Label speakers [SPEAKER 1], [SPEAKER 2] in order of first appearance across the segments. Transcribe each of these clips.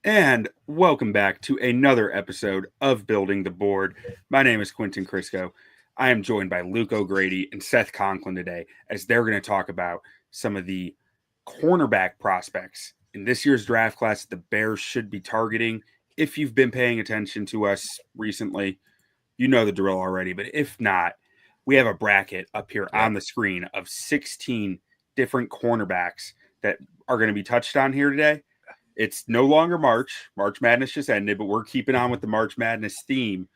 [SPEAKER 1] And welcome back to another episode of Building the Board. My name is Quentin Crisco. I am joined by Luke O'Grady and Seth Conklin today as they're going to talk about some of the cornerback prospects in this year's draft class the Bears should be targeting. If you've been paying attention to us recently, you know the drill already. But if not, we have a bracket up here on the screen of 16 different cornerbacks that are going to be touched on here today. It's no longer March. March Madness just ended, but we're keeping on with the March Madness theme.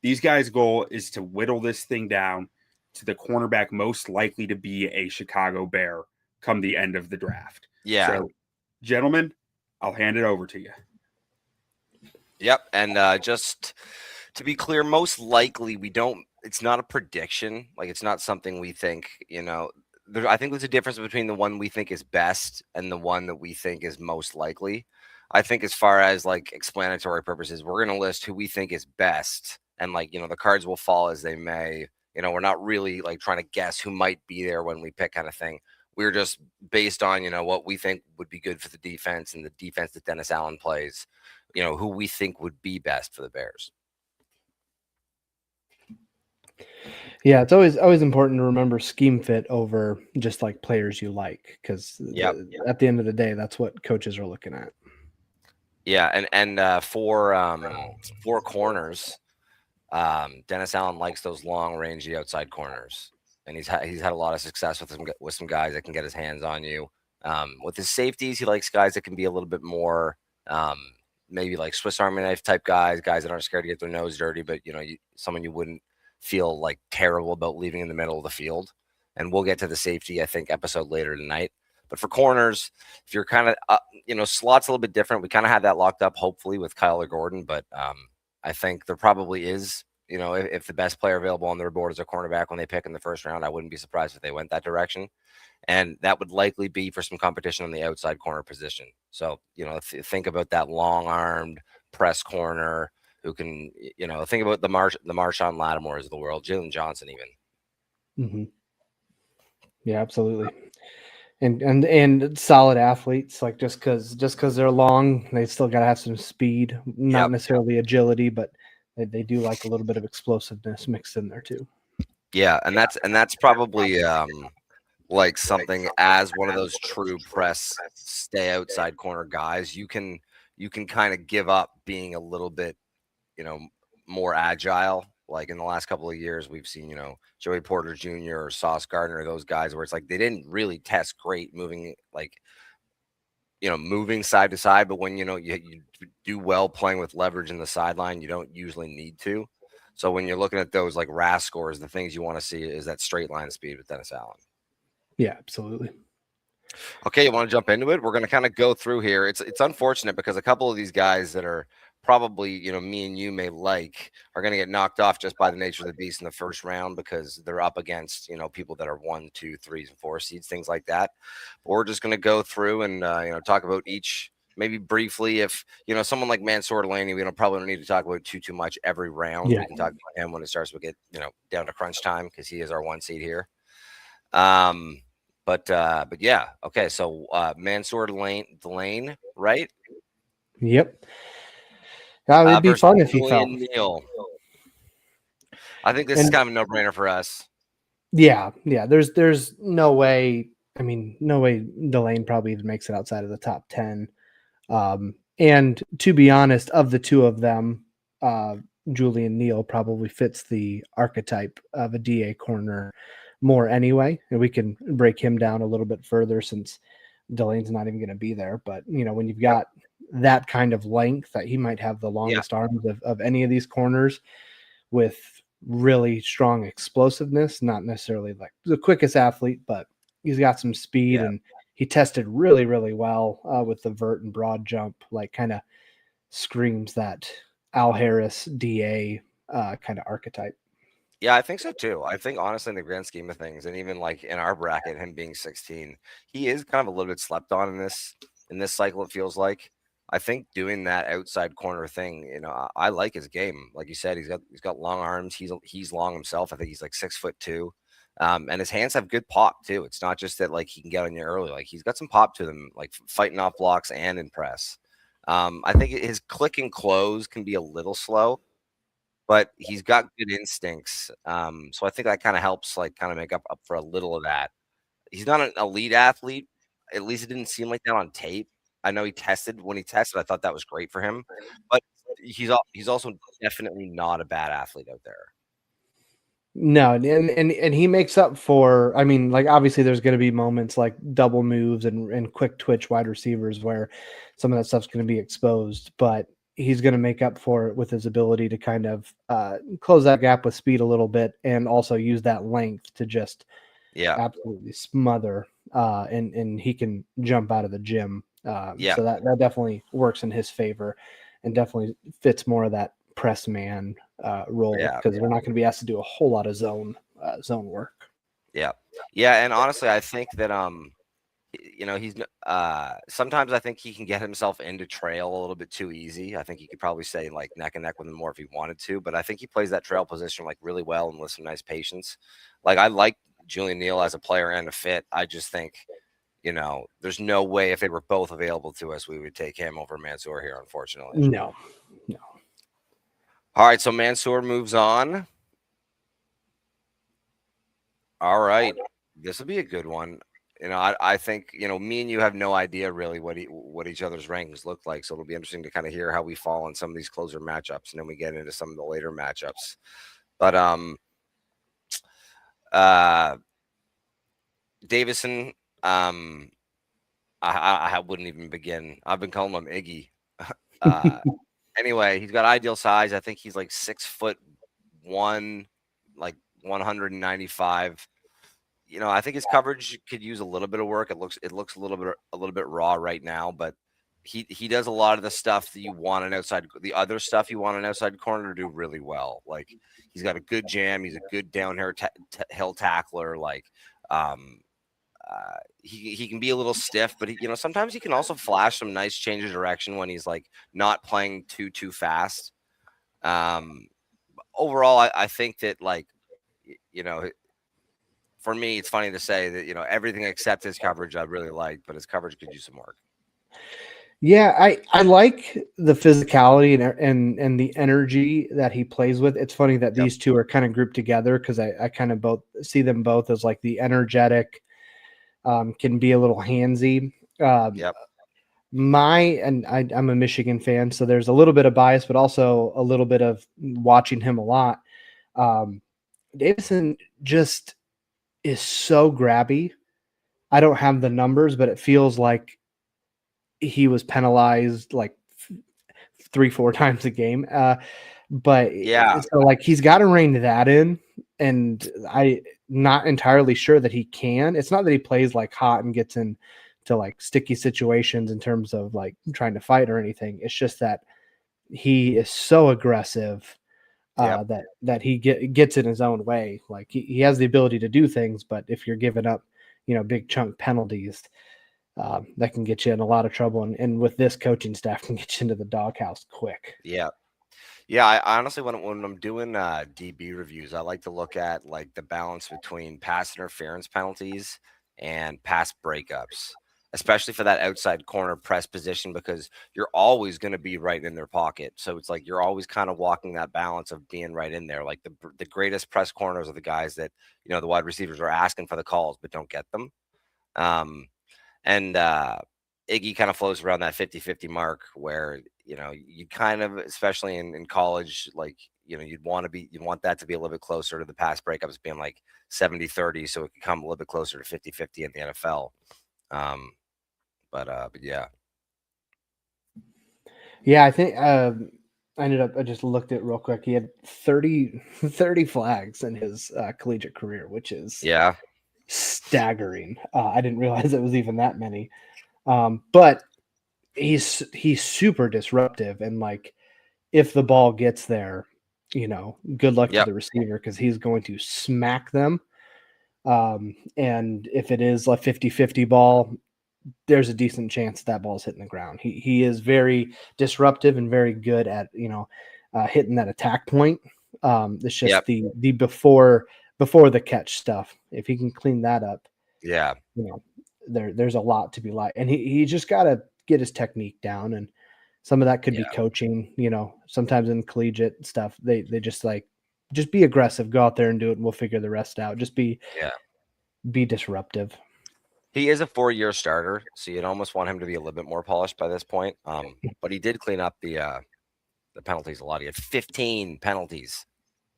[SPEAKER 1] These guys' goal is to whittle this thing down to the cornerback most likely to be a Chicago Bear come the end of the draft.
[SPEAKER 2] Yeah.
[SPEAKER 1] So, gentlemen, I'll hand it over to you.
[SPEAKER 2] Yep. And just to be clear, most likely it's not a prediction. Like, it's not something we think, I think there's a difference between the one we think is best and the one that we think is most likely. I think as far as like explanatory purposes, we're going to list who we think is best, and the cards will fall as they may. We're not really like trying to guess who might be there when we pick kind of thing. We're just based on, what we think would be good for the defense and the defense that Dennis Allen plays, who we think would be best for the Bears.
[SPEAKER 3] Yeah, it's always important to remember scheme fit over just like players you like, because at the end of the day, that's what coaches are looking at.
[SPEAKER 2] Yeah, and for corners, Dennis Allen likes those long rangy outside corners, and he's had a lot of success with some guys that can get his hands on you. With his safeties, he likes guys that can be a little bit more maybe like Swiss Army knife type guys that aren't scared to get their nose dirty, but someone you wouldn't feel like terrible about leaving in the middle of the field. And we'll get to the safety, I think, episode later tonight. But for corners, if you're kind of, slot's a little bit different. We kind of had that locked up, hopefully, with Kyler Gordon. But I think there probably is, if the best player available on their board is a cornerback when they pick in the first round, I wouldn't be surprised if they went that direction. And that would likely be for some competition on the outside corner position. So, think about that long-armed press corner who can, think about the Marshawn Lattimores of the world, Jalen Johnson even.
[SPEAKER 3] Mm-hmm. Yeah, absolutely. And solid athletes, like just because they're long, they still got to have some speed, not necessarily agility, but they do like a little bit of explosiveness mixed in there too.
[SPEAKER 2] Yeah, and that's probably like something as one of those true press stay outside corner guys, you can kind of give up being a little bit, more agile. Like in the last couple of years, we've seen, Joey Porter Jr. or Sauce Gardner, those guys where it's like they didn't really test great moving, moving side to side. But when, you do well playing with leverage in the sideline, you don't usually need to. So when you're looking at those like RAS scores, the things you want to see is that straight line speed with Dennis Allen.
[SPEAKER 3] Yeah, absolutely.
[SPEAKER 2] Okay, you want to jump into it? We're going to kind of go through here. It's unfortunate because a couple of these guys that are probably, me and you may like are going to get knocked off just by the nature of the beast in the first round because they're up against, people that are 1, 2, 3, and 4 seeds, things like that. But we're just going to go through and, talk about each maybe briefly. If, someone like Mansoor Delane, we probably don't need to talk about too much every round. Yeah. We can talk about him when it starts to get, down to crunch time because he is our 1 seed here. But yeah, okay. So Mansoor Delane, right?
[SPEAKER 3] Yep. That would be fun if he fell.
[SPEAKER 2] Neal. I think this is kind of a no-brainer for us.
[SPEAKER 3] Yeah. There's no way. I mean, no way Delane probably even makes it outside of the top 10. And to be honest, of the two of them, Julian Neal probably fits the archetype of a DA corner more anyway, and we can break him down a little bit further since Delane's not even going to be there. But when you've got that kind of length, that he might have the longest arms of any of these corners with really strong explosiveness, not necessarily like the quickest athlete, but he's got some speed and he tested really, really well with the vert and broad jump, like kind of screams that Al Harris DA kind of archetype.
[SPEAKER 2] Yeah, I think so too. I think honestly, in the grand scheme of things, and even like in our bracket, him being 16, he is kind of a little bit slept on in this cycle. It feels like. I think doing that outside corner thing, I like his game. Like you said, he's got long arms. He's long himself. I think he's like 6'2", and his hands have good pop too. It's not just that like he can get on you early. Like he's got some pop to them, like fighting off blocks and in press. I think his click and close can be a little slow, but he's got good instincts. So I think that kind of helps, like, kind of make up for a little of that. He's not an elite athlete. At least it didn't seem like that on tape. I know when he tested, I thought that was great for him, but he's also definitely not a bad athlete out there.
[SPEAKER 3] No, and he makes up for, I mean, like, obviously there's going to be moments like double moves and quick twitch wide receivers where some of that stuff's going to be exposed, but he's going to make up for it with his ability to kind of close that gap with speed a little bit and also use that length to just absolutely smother, and he can jump out of the gym. So that definitely works in his favor and definitely fits more of that press man role, because we're not going to be asked to do a whole lot of zone work.
[SPEAKER 2] Yeah. And honestly, I think that he's sometimes I think he can get himself into trail a little bit too easy. I think he could probably stay like neck and neck with him more if he wanted to, but I think he plays that trail position like really well and with some nice patience. Like, I like Julian Neal as a player and a fit. I just think, there's no way if they were both available to us, we would take him over Mansoor here, unfortunately.
[SPEAKER 3] No.
[SPEAKER 2] All right, so Mansoor moves on. All right, this will be a good one. I think, me and you have no idea really what each other's rankings look like. So it'll be interesting to kind of hear how we fall on some of these closer matchups, and then we get into some of the later matchups. But Davison, I wouldn't even begin. I've been calling him Iggy. Anyway, he's got ideal size. I think he's like 6'1", like 195. I think his coverage could use a little bit of work. It looks a little bit raw right now, but he does a lot of the stuff that you want an outside corner to do really well. Like, he's got a good jam. He's a good downhill tackler. Like, he can be a little stiff, but sometimes he can also flash some nice change of direction when he's like not playing too fast. Overall, I think that, like, for me, it's funny to say that, everything except his coverage I really like, but his coverage could use some work.
[SPEAKER 3] Yeah, I like the physicality and the energy that he plays with. It's funny that these two are kind of grouped together, because I kind of both see them both as like the energetic, can be a little handsy. I'm a Michigan fan, so there's a little bit of bias, but also a little bit of watching him a lot. Davison just is so grabby. I don't have the numbers, but it feels like he was penalized like 3-4 times a game. But so like he's got to rein that in, and I not entirely sure that he can. It's not that he plays like hot and gets into like sticky situations in terms of like trying to fight or anything. It's just that he is so aggressive that he gets in his own way. Like, he has the ability to do things, but if you're giving up, big chunk penalties, that can get you in a lot of trouble. And with this coaching staff, can get you into the doghouse quick.
[SPEAKER 2] I honestly, when I'm doing DB reviews, I like to look at like the balance between pass interference penalties and pass breakups, especially for that outside corner press position, because you're always going to be right in their pocket. So it's like you're always kind of walking that balance of being right in there. Like, the greatest press corners are the guys that, the wide receivers are asking for the calls but don't get them. Iggy kind of flows around that 50-50 mark where, you kind of, especially in college, like, you'd want that to be a little bit closer to the pass breakups being like 70-30. So it could come a little bit closer to 50-50 in the NFL. But yeah.
[SPEAKER 3] Yeah, I think I just looked at it real quick. He had 30 flags in his collegiate career, which is staggering. I didn't realize it was even that many. But he's super disruptive, and like, if the ball gets there, good luck to the receiver, because he's going to smack them. And if it is a 50-50 ball, there's a decent chance that ball's hitting the ground. He is very disruptive and very good at hitting that attack point. It's just the before the catch stuff. If he can clean that up, there's a lot to be like. And he just got to get his technique down. And Some of that could be
[SPEAKER 2] Yeah.
[SPEAKER 3] coaching, sometimes in collegiate stuff, they just be aggressive, go out there and do it, and we'll figure the rest out. Just be disruptive.
[SPEAKER 2] He is a 4-year starter, so you'd almost want him to be a little bit more polished by this point. But he did clean up the penalties a lot. He had 15 penalties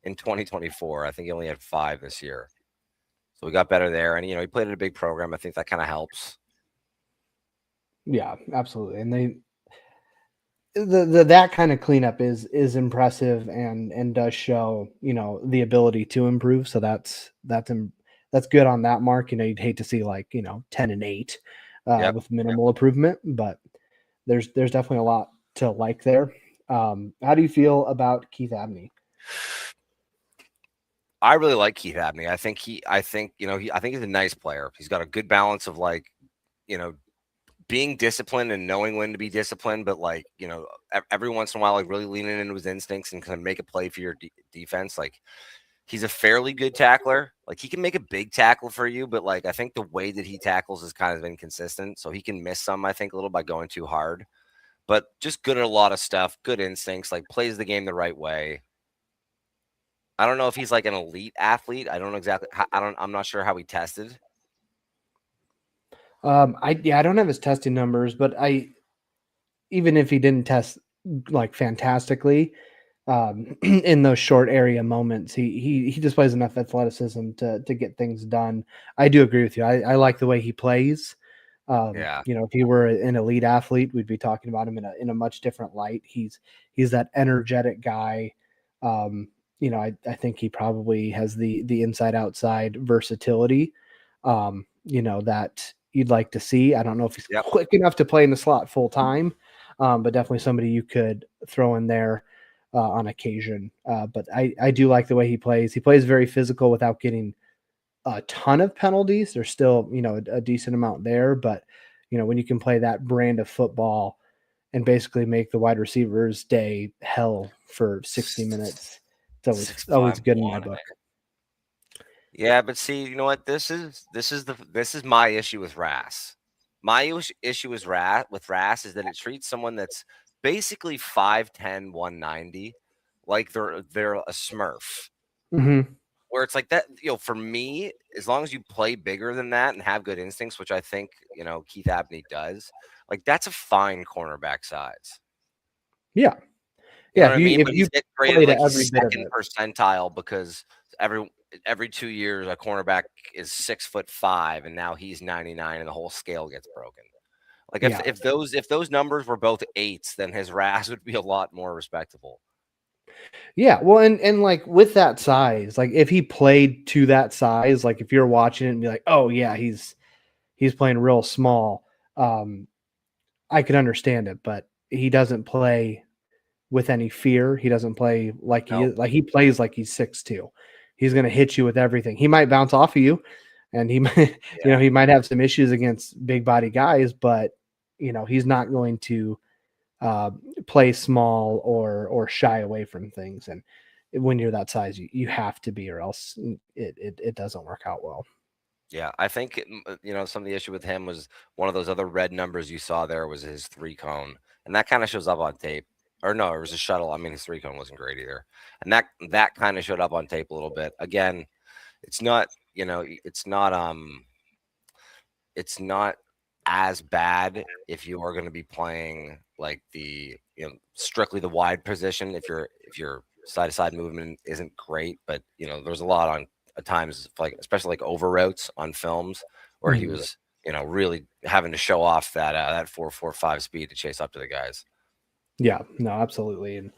[SPEAKER 2] in 2024. I think he only had 5 this year. So we got better there. And, he played in a big program. I think that kind of helps.
[SPEAKER 3] Yeah, absolutely. And that kind of cleanup is impressive and does show, the ability to improve. So that's good on that mark. You'd hate to see 10-8 with minimal improvement, but there's definitely a lot to like there. How do you feel about Keith Abney?
[SPEAKER 2] I really like Keith Abney. I think he's a nice player. He's got a good balance of being disciplined and knowing when to be disciplined, but every once in a while, really leaning into his instincts and kind of make a play for your defense. He's a fairly good tackler. He can make a big tackle for you, but I think the way that he tackles is kind of inconsistent. So he can miss some, I think, a little by going too hard, but just good at a lot of stuff, good instincts, plays the game the right way. I don't know if he's an elite athlete. I don't know exactly. I'm not sure how he tested.
[SPEAKER 3] I don't have his testing numbers, but even if he didn't test fantastically, in those short area moments, he displays enough athleticism to get things done. I do agree with you. I like the way he plays. If he were an elite athlete, we'd be talking about him in a much different light. He's that energetic guy. I think he probably has the inside outside versatility, that you'd like to see. I don't know if he's quick enough to play in the slot full time, but definitely somebody you could throw in there on occasion. But I do like the way he plays. He plays very physical without getting a ton of penalties. There's still, a decent amount there, but when you can play that brand of football and basically make the wide receivers day hell for 60 minutes, it's always good in my book.
[SPEAKER 2] Yeah, but see, you know what? This is my issue with RAS. My issue with RAS is that it treats someone that's basically 5'10", 190 like they're a Smurf.
[SPEAKER 3] Mm-hmm.
[SPEAKER 2] Where it's like that, for me, as long as you play bigger than that and have good instincts, which I think, Keith Abney does, that's a fine cornerback size.
[SPEAKER 3] Yeah.
[SPEAKER 2] You know what I mean? But
[SPEAKER 3] he's
[SPEAKER 2] graded he's second percentile because every 2 years a cornerback is 6'5", and now he's 99 and the whole scale gets broken. If those numbers were both 8s, then his RAS would be a lot more respectable.
[SPEAKER 3] Yeah, well, and with that size, if he played to that size, if you're watching it and be like, oh yeah, he's playing real small, I could understand it, but he doesn't play with any fear. He doesn't play he plays like he's 6'2". He's going to hit you with everything. He might bounce off of you, and he might, he might have some issues against big body guys, but he's not going to play small or shy away from things. And when you're that size, you have to be, or else it doesn't work out well.
[SPEAKER 2] Yeah, I think some of the issue with him was one of those other red numbers you saw there was his 3-cone, and that kind of shows up on tape. Or no, it was a shuttle. I mean, his 3-cone wasn't great either, and that kind of showed up on tape a little bit. Again, it's not as bad if you are going to be playing strictly the wide position. If your side to side movement isn't great, but there's a lot on at times especially over routes on films where he was really having to show off that 4.45 speed to chase up to the guys.
[SPEAKER 3] Yeah, no, absolutely, and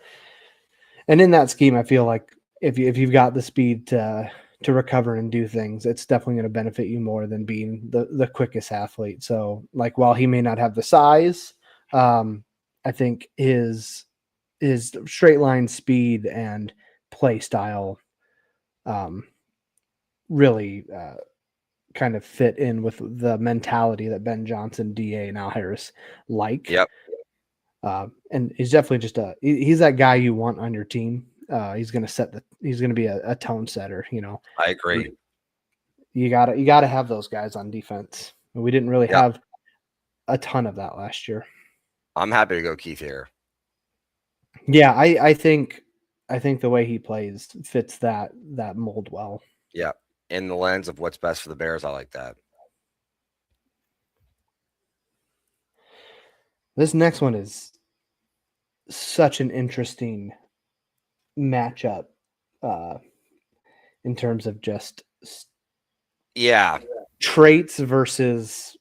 [SPEAKER 3] in that scheme, I feel like if you've got the speed to recover and do things, it's definitely going to benefit you more than being the quickest athlete. So while he may not have the size, I think his straight line speed and play style really kind of fit in with the mentality that Ben Johnson, DA, and Al Harris like.
[SPEAKER 2] Yep.
[SPEAKER 3] And he's definitely he's that guy you want on your team. He's going to be a tone setter.
[SPEAKER 2] I agree.
[SPEAKER 3] You gotta have those guys on defense. We didn't really have a ton of that last year.
[SPEAKER 2] I'm happy to go Keith here.
[SPEAKER 3] Yeah, I think the way he plays fits that mold well.
[SPEAKER 2] Yeah. In the lens of what's best for the Bears, I like that.
[SPEAKER 3] This next one is such an interesting matchup in terms of just
[SPEAKER 2] Yeah.
[SPEAKER 3] traits versus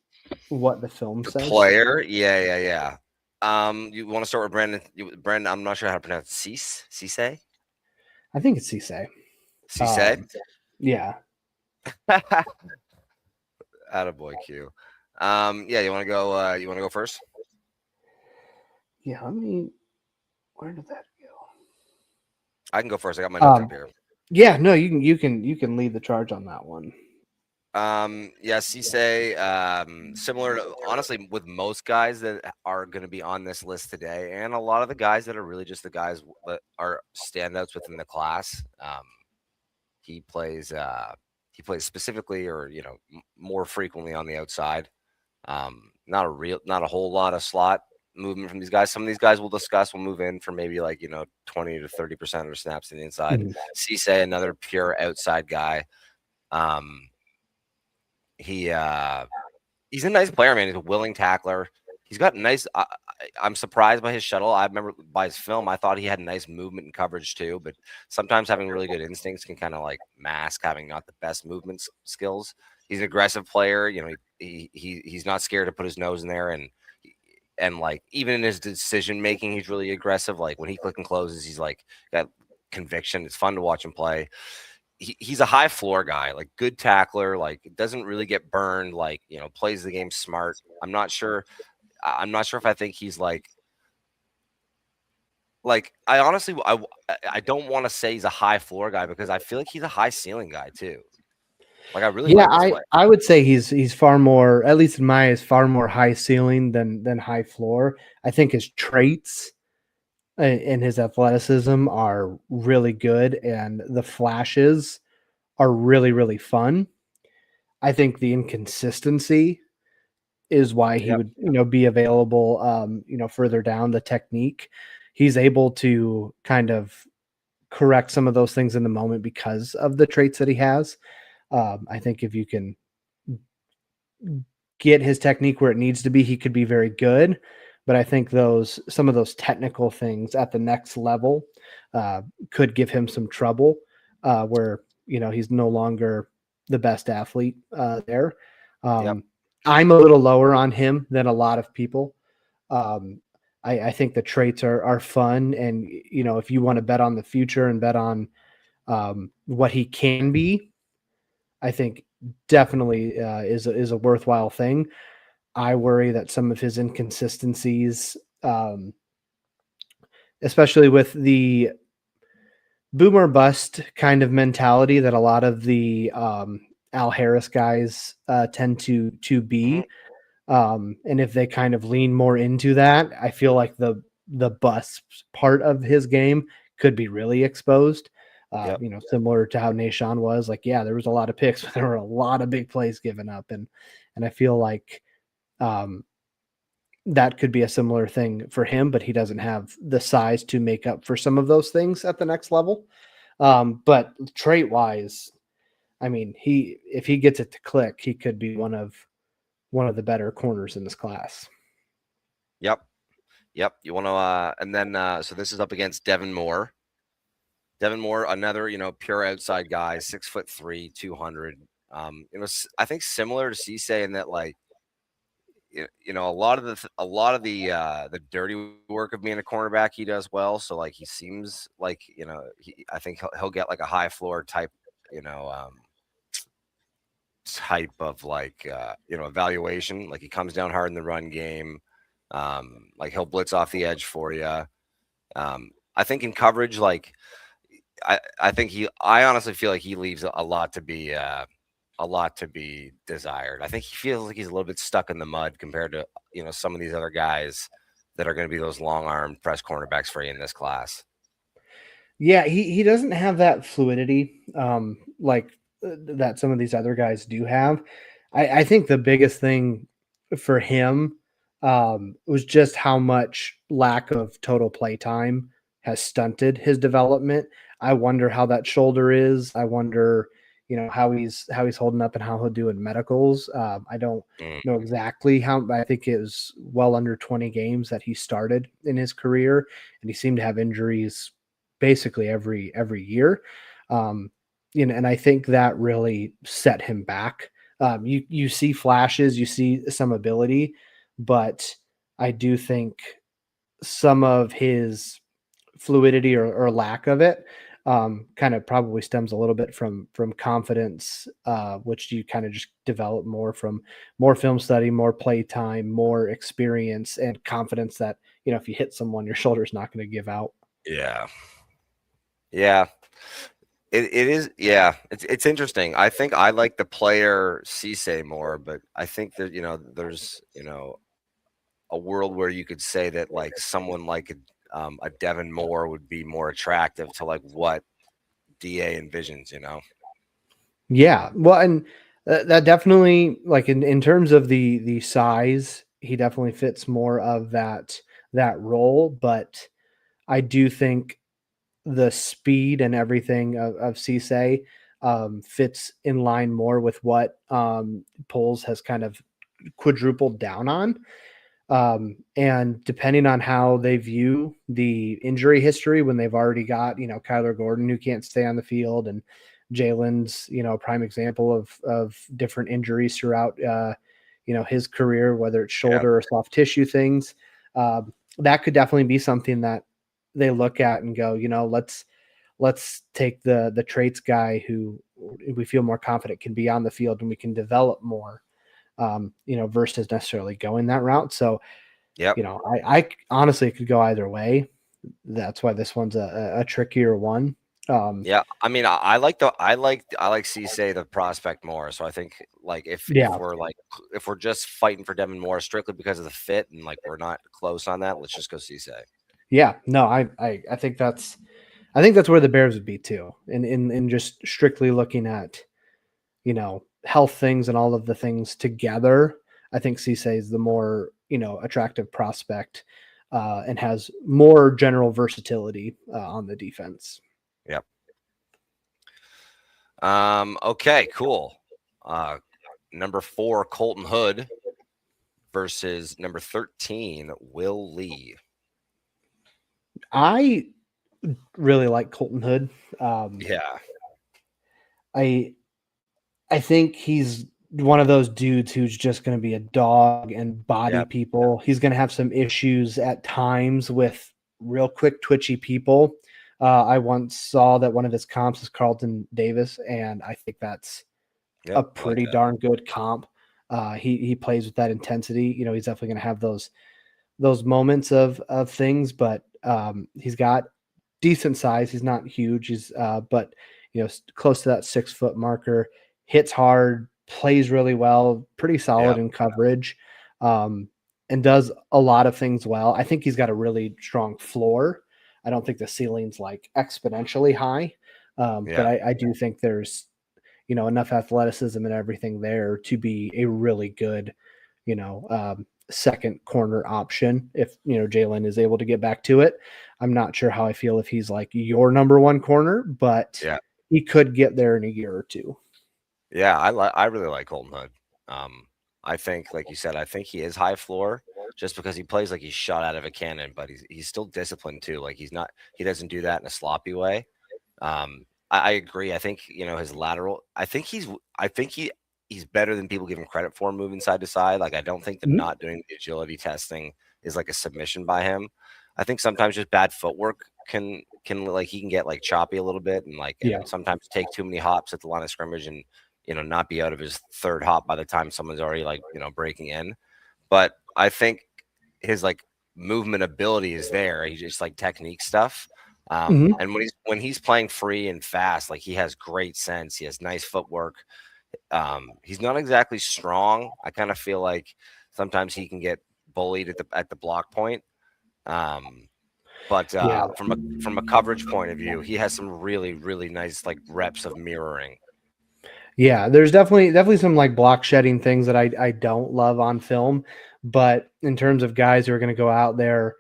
[SPEAKER 3] what the film
[SPEAKER 2] The
[SPEAKER 3] says.
[SPEAKER 2] player. Yeah. You want to start with Brandon? Brandon, I'm not sure how to pronounce Cisse. Cisse?
[SPEAKER 3] I think it's Cisse.
[SPEAKER 2] Cisse?
[SPEAKER 3] Yeah.
[SPEAKER 2] Attaboy, Q. Yeah, you want to go? You want to go first?
[SPEAKER 3] Yeah. Where did that go?
[SPEAKER 2] I can go first. I got my notes up here.
[SPEAKER 3] Yeah. No, you can lead the charge on that one.
[SPEAKER 2] Yeah, Cisse, similar to, honestly, with most guys that are going to be on this list today, and a lot of the guys that are really just the guys that are standouts within the class. He plays specifically, or more frequently on the outside. Not a whole lot of slot movement from these guys. Some of these guys we'll discuss will move in for maybe 20 to 30% of their snaps to the inside.
[SPEAKER 3] Mhm.
[SPEAKER 2] Cisse, another pure outside guy. He's a nice player, man. He's a willing tackler. He's got nice. I'm surprised by his shuttle. I remember by his film, I thought he had nice movement and coverage too. But sometimes having really good instincts can kind of mask having not the best movement skills. He's an aggressive player. He's not scared to put his nose in there, and even in his decision making, he's really aggressive. Like when he click and closes, he's got conviction. It's fun to watch him play. He's a high floor guy, good tackler, doesn't really get burned, plays the game smart. I'm not sure if I think he's I honestly I don't want to say he's a high floor guy because I feel like he's a high ceiling guy too. I really
[SPEAKER 3] I would say he's far more, at least in my eyes, far more high ceiling than high floor. I think his traits and his athleticism are really good, and the flashes are really, really fun. I think the inconsistency is why he would, be available, further down the technique. He's able to kind of correct some of those things in the moment because of the traits that he has. I think if you can get his technique where it needs to be, he could be very good. But I think some of those technical things at the next level could give him some trouble where, he's no longer the best athlete there. I'm a little lower on him than a lot of people. I think the traits are fun. And, if you want to bet on the future and bet on what he can be, I think definitely is a worthwhile thing. I worry that some of his inconsistencies, especially with the boomer bust kind of mentality that a lot of the Al Harris guys tend to be. And if they kind of lean more into that, I feel like the bust part of his game could be really exposed. Similar to how Nashawn was there was a lot of picks, but there were a lot of big plays given up. And I feel like that could be a similar thing for him, but he doesn't have the size to make up for some of those things at the next level. But trait wise, if he gets it to click, he could be one of the better corners in this class.
[SPEAKER 2] Yep. You want to, and then, so this is up against Devin Moore. Devin Moore, another, pure outside guy, 6'3", 200. I think similar to Cisse in that, a lot of the dirty work of being a cornerback he does well. So he seems I think he'll get a high floor type, type of evaluation. He comes down hard in the run game. He'll blitz off the edge for you. I think in coverage, I think I honestly feel like he leaves a lot to be desired. I think he feels like he's a little bit stuck in the mud compared to some of these other guys that are going to be those long-armed press cornerbacks for you in this class.
[SPEAKER 3] Yeah, he doesn't have that fluidity that some of these other guys do have. I think the biggest thing for him was just how much lack of total play time has stunted his development. I wonder how that shoulder is. I wonder, how he's holding up and how he'll do in medicals. I don't know exactly how. I think it was well under 20 games that he started in his career, and he seemed to have injuries basically every year. And I think that really set him back. You see flashes, you see some ability, but I do think some of his fluidity or lack of it kind of probably stems a little bit from confidence, which you kind of just develop more from more film study, more play time, more experience, and confidence that, if you hit someone, your shoulder's not going to give out.
[SPEAKER 2] Yeah. It is. Yeah. It's interesting. I think I like the player Cisse more, but I think that, there's, a world where you could say that like someone like a Devin Moore would be more attractive to like what DA envisions,
[SPEAKER 3] Yeah. Well, and that definitely, like in terms of the size, he definitely fits more of that role. But I do think the speed and everything of Cisse fits in line more with what Poles has kind of quadrupled down on. And depending on how they view the injury history, when they've already got, Kyler Gordon, who can't stay on the field, and Jalen's, a prime example of different injuries throughout, his career, whether it's shoulder or soft tissue things, that could definitely be something that they look at and go, let's take the traits guy who we feel more confident can be on the field and we can develop more. Versus necessarily going that route. So, I honestly could go either way. That's why this one's a trickier one.
[SPEAKER 2] Yeah, I mean, I like Cisse the prospect more. So I think like if we're just fighting for Devin Moore strictly because of the fit and like we're not close on that, let's just go Cisse.
[SPEAKER 3] Yeah, no, I think that's where the Bears would be too. In just strictly looking at, health things and all of the things together, I think Cisse is the more, attractive prospect and has more general versatility on the defense.
[SPEAKER 2] Yep. Okay, cool. Number 4, Colton Hood versus number 13, Will Lee.
[SPEAKER 3] I really like Colton Hood. I think he's one of those dudes who's just going to be a dog and body people. He's going to have some issues at times with real quick, twitchy people. I once saw that one of his comps is Carlton Davis, and I think that's a pretty darn good comp. He plays with that intensity. He's definitely going to have those moments of things, but he's got decent size. He's not huge. He's but close to that 6 foot marker. Hits hard, plays really well, pretty solid in coverage, and does a lot of things well. I think he's got a really strong floor. I don't think the ceiling's like exponentially high, but I do think there's, enough athleticism and everything there to be a really good, second corner option if, Jalen is able to get back to it. I'm not sure how I feel if he's like your number 1 corner, but he could get there in a year or two.
[SPEAKER 2] Yeah, I really like Colton Hood. I think, like you said, I think he is high floor just because he plays like he's shot out of a cannon, but he's still disciplined too. Like he doesn't do that in a sloppy way. I agree. I think, his lateral, I think he's better than people give him credit for moving side to side. Like, I don't think that not doing the agility testing is like a submission by him. I think sometimes just bad footwork can like, he can get like choppy a little bit and like and sometimes take too many hops at the line of scrimmage and, not be out of his 3rd hop by the time someone's already like, breaking in. But I think his like movement ability is there. He just like technique stuff. And when he's playing free and fast, like he has great sense. He has nice footwork. He's not exactly strong. I kind of feel like sometimes he can get bullied at the block point. But from a coverage point of view, he has some really, really nice like reps of mirroring.
[SPEAKER 3] Yeah, there's definitely some like block shedding things that I don't love on film, but in terms of guys who are going to go out there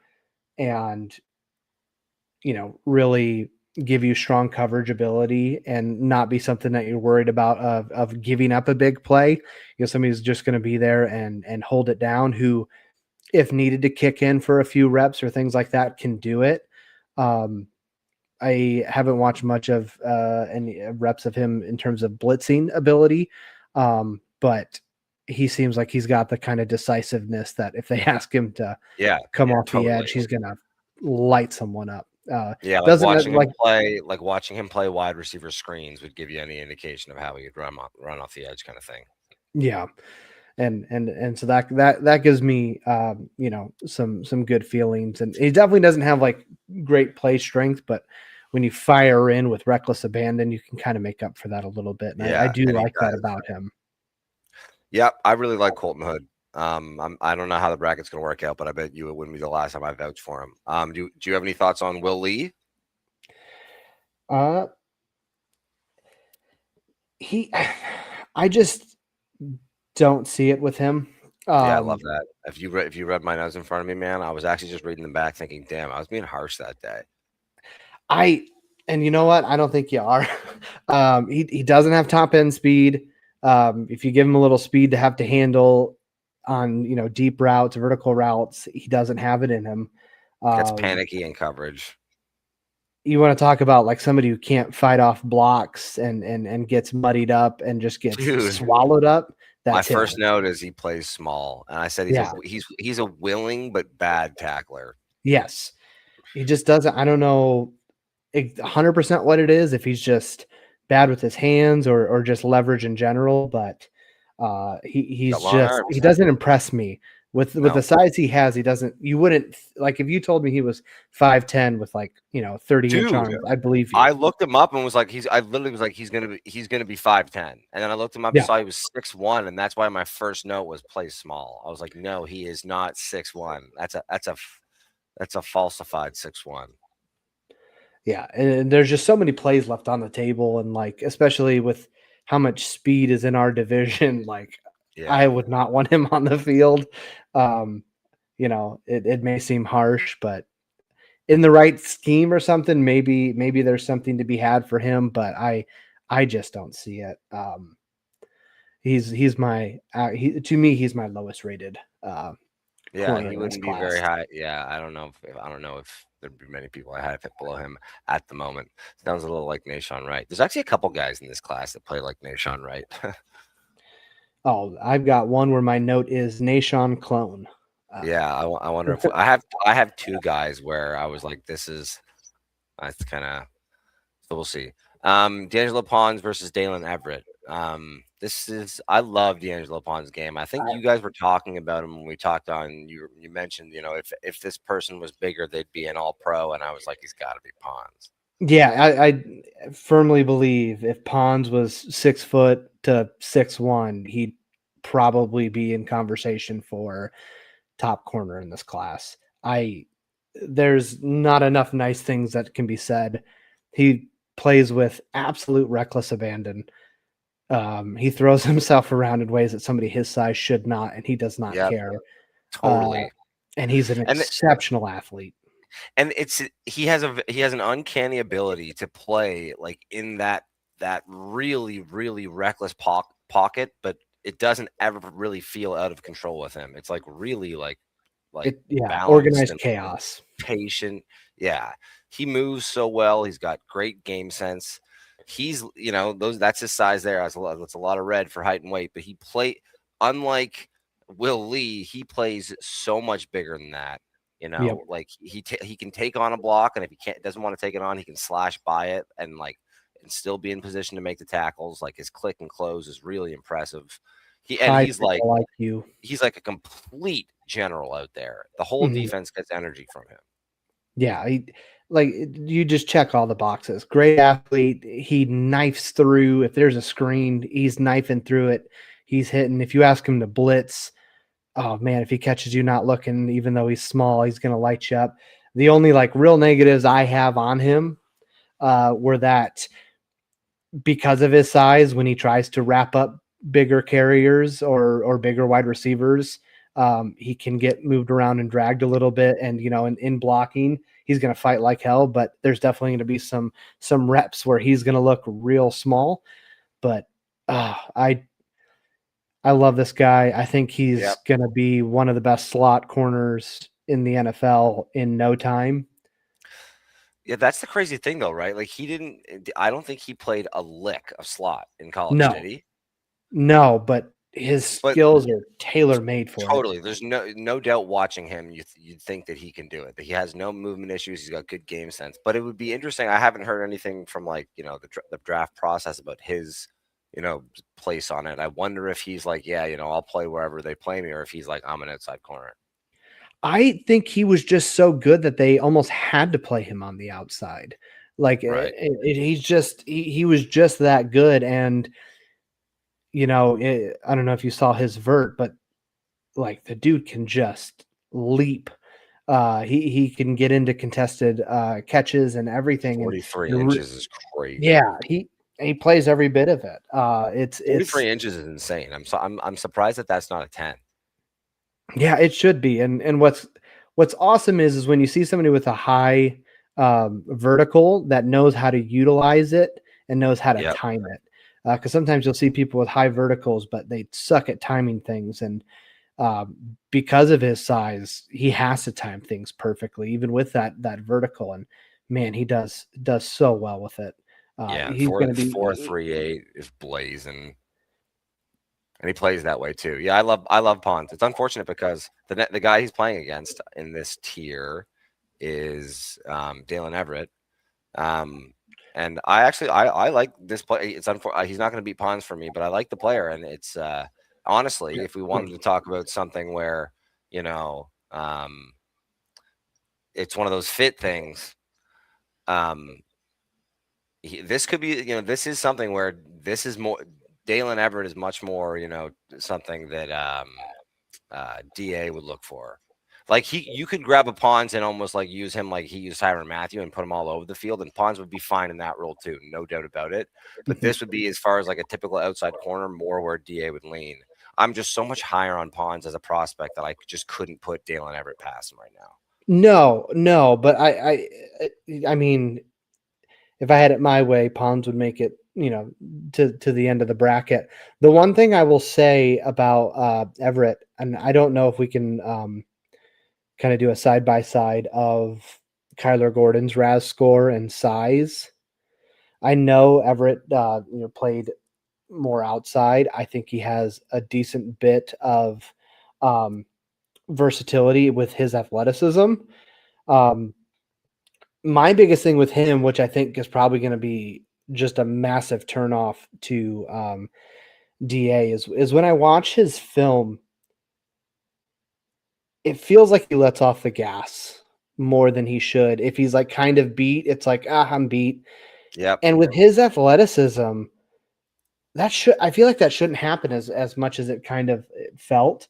[SPEAKER 3] and really give you strong coverage ability and not be something that you're worried about of giving up a big play. Somebody who's just going to be there and hold it down, who, if needed to kick in for a few reps or things like that, can do it. I haven't watched much of any reps of him in terms of blitzing ability, but he seems like he's got the kind of decisiveness that if they ask him to come off the edge, he's going to light someone up.
[SPEAKER 2] Watching him play wide receiver screens would give you any indication of how he would run off the edge, kind of thing.
[SPEAKER 3] Yeah. And so that gives me, some good feelings, and he definitely doesn't have like great play strength, but when you fire in with reckless abandon, you can kind of make up for that a little bit. And I do like that about him.
[SPEAKER 2] Yeah. I really like Colton Hood. I don't know how the bracket's going to work out, but I bet you it wouldn't be the last time I vouched for him. Do you have any thoughts on Will Lee?
[SPEAKER 3] I just don't see it with him.
[SPEAKER 2] I love that. If you read my notes in front of me, man, I was actually just reading them back thinking, damn, I was being harsh that day.
[SPEAKER 3] And you know what? I don't think you are. He doesn't have top end speed. If you give him a little speed to have to handle on, deep routes, vertical routes, he doesn't have it in him.
[SPEAKER 2] Gets panicky in coverage.
[SPEAKER 3] You want to talk about like somebody who can't fight off blocks and gets muddied up and just gets swallowed up.
[SPEAKER 2] My first note is he plays small, and I said he's a willing but bad tackler.
[SPEAKER 3] Yes, he just doesn't. I don't know 100% what it is, if he's just bad with his hands or just leverage in general, but he doesn't impress me with the size he has. You wouldn't, like, if you told me he was 5'10" with 30-inch arms, I believe you.
[SPEAKER 2] I looked him up and was like, he's gonna be 5'10", and then I looked him up and saw he was 6'1", and that's why my first note was play small. I was like, no, he is not 6'1". That's a falsified 6'1".
[SPEAKER 3] Yeah, and there's just so many plays left on the table, and especially with how much speed is in our division, I would not want him on the field. It may seem harsh, but in the right scheme or something, maybe there's something to be had for him, but I just don't see it. He's my lowest rated.
[SPEAKER 2] He wouldn't be very high. Yeah, I don't know if there'd be many people I had below him at the moment. Sounds a little like Nahshon Wright. There's actually a couple guys in this class that play like Nahshon Wright.
[SPEAKER 3] Oh, I've got one where my note is Nahshon clone.
[SPEAKER 2] I wonder if I have two guys where I was like, that's kind of, so we'll see. D'Angelo Pons versus Daylen Everette. I love D'Angelo Pons' game. I think you guys were talking about him when we talked on. You mentioned, if this person was bigger, they'd be an all-pro, and I was like, he's got to be Pons.
[SPEAKER 3] Yeah, I firmly believe if Pons was 6 foot to 6'1", he'd probably be in conversation for top corner in this class. There's not enough nice things that can be said. He plays with absolute reckless abandon. He throws himself around in ways that somebody his size should not, and he does not care.
[SPEAKER 2] Totally.
[SPEAKER 3] And he's an exceptional athlete.
[SPEAKER 2] And he has an uncanny ability to play in that really, really reckless pocket, but it doesn't ever really feel out of control with him. It's really
[SPEAKER 3] organized chaos.
[SPEAKER 2] Patient. Yeah. He moves so well. He's got great game sense. He's, that's his size there. That's a lot of red for height and weight, but unlike Will Lee, he plays so much bigger than that. He can take on a block, and if he doesn't want to take it on, he can slash by it and still be in position to make the tackles. His click and close is really impressive. He's like a complete general out there. The whole defense gets energy from him.
[SPEAKER 3] Yeah, you just check all the boxes. Great athlete. He knifes through. If there's a screen, he's knifing through it. He's hitting. If you ask him to blitz, oh man, if he catches you not looking, even though he's small, he's going to light you up. The only real negatives I have on him were that because of his size, when he tries to wrap up bigger carriers or bigger wide receivers, he can get moved around and dragged a little bit. And, in blocking, he's going to fight like hell, but there's definitely going to be some reps where he's going to look real small. But I love this guy. I think he's going to be one of the best slot corners in the NFL in no time.
[SPEAKER 2] Yeah, that's the crazy thing, though, right? Like I don't think he played a lick of slot in college, did he?
[SPEAKER 3] No, but his skills are tailor-made for it.
[SPEAKER 2] Totally. There's no doubt watching him, you'd think that he can do it, that he has no movement issues. He's got good game sense. But it would be interesting. I haven't heard anything from the draft process about his, place on it. I wonder if he's like, I'll play wherever they play me, or if he's like, I'm an outside corner.
[SPEAKER 3] I think he was just so good that they almost had to play him on the outside. Like
[SPEAKER 2] right.
[SPEAKER 3] He was just that good. And, I don't know if you saw his vert, but like the dude can just leap. He can get into contested catches and everything.
[SPEAKER 2] 43 inches is crazy.
[SPEAKER 3] Yeah, he plays every bit of it. It's
[SPEAKER 2] 43 inches is insane. I'm surprised that that's not a 10.
[SPEAKER 3] Yeah, it should be. And what's awesome is when you see somebody with a high vertical that knows how to utilize it and knows how to time it. Because sometimes you'll see people with high verticals, but they suck at timing things. And because of his size, he has to time things perfectly, even with that vertical. And man, he does so well with it.
[SPEAKER 2] He's going to be 4.38 is blazing. And he plays that way too. Yeah, I love Pons. It's unfortunate because the guy he's playing against in this tier is Daylen Everette. And I like this play. It's he's not going to beat Pons for me, but I like the player. And it's honestly, if we wanted to talk about something where it's one of those fit things. This could be this is something where this is more. Daylen Everette is much more, something that DA would look for. Like you could grab a Pons and almost like use him like he used Tyrann Mathieu and put him all over the field, and Pons would be fine in that role too, no doubt about it. But this would be, as far as like a typical outside corner, more where DA would lean. I'm just so much higher on Pons as a prospect that I just couldn't put Daylen Everette past him right now.
[SPEAKER 3] No, but I mean, if I had it my way, Pons would make it, to the end of the bracket. The one thing I will say about Everette, and I don't know if we can kind of do a side-by-side of Kyler Gordon's RAS score and size. I know Everette played more outside. I think he has a decent bit of versatility with his athleticism. My biggest thing with him, which I think is probably going to be just a massive turnoff to DA, is when I watch his film, it feels like he lets off the gas more than he should. If he's like kind of beat, it's like, I'm beat.
[SPEAKER 2] Yeah.
[SPEAKER 3] And with his athleticism, I feel like that shouldn't happen as much as it kind of felt.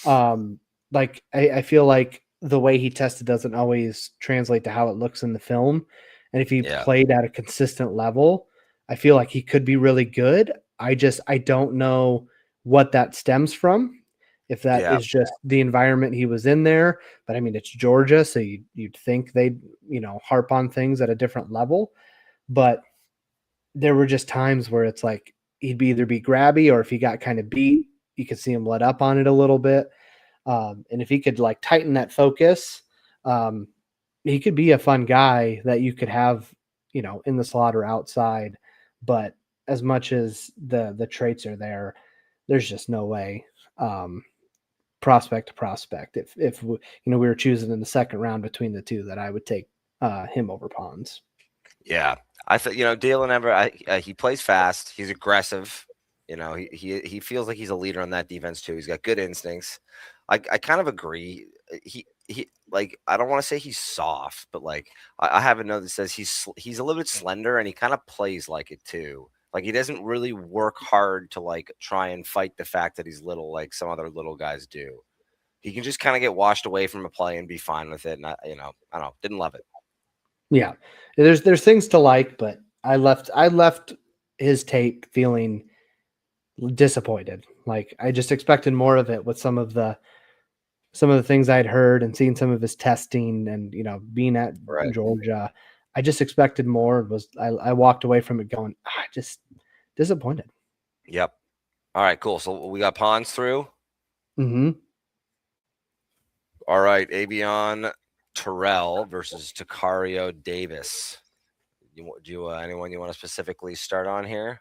[SPEAKER 3] Like I feel like the way he tested doesn't always translate to how it looks in the film. And if he played at a consistent level, I feel like he could be really good. I don't know what that stems from. If that is just the environment he was in there, but I mean, it's Georgia, so you'd think they'd, harp on things at a different level. But there were just times where it's like he'd either be grabby, or if he got kind of beat, you could see him let up on it a little bit. And if he could like tighten that focus, he could be a fun guy that you could have, in the slot or outside. But as much as the traits are there, there's just no way. Prospect to prospect. If we were choosing in the second round between the two, that I would take him over Pons.
[SPEAKER 2] Yeah, I thought Daylen Everette. He plays fast. He's aggressive. He feels like he's a leader on that defense too. He's got good instincts. I kind of agree. He like, I don't want to say he's soft, but like I have a note that says he's a little bit slender, and he kind of plays like it too. Like he doesn't really work hard to like try and fight the fact that he's little, like some other little guys do. He can just kind of get washed away from a play and be fine with it. And I don't know, didn't love it.
[SPEAKER 3] Yeah, there's things to like, but I left his tape feeling disappointed. Like I just expected more of it with some of the some of the things I'd heard and seen some of his testing and, being at
[SPEAKER 2] Right.
[SPEAKER 3] Georgia, I just expected more. I walked away from it going, just disappointed.
[SPEAKER 2] Yep. All right, cool. So we got Pons through.
[SPEAKER 3] Mm-hmm.
[SPEAKER 2] All right, Avieon Terrell versus Tacario Davis. Anyone you want to specifically start on here?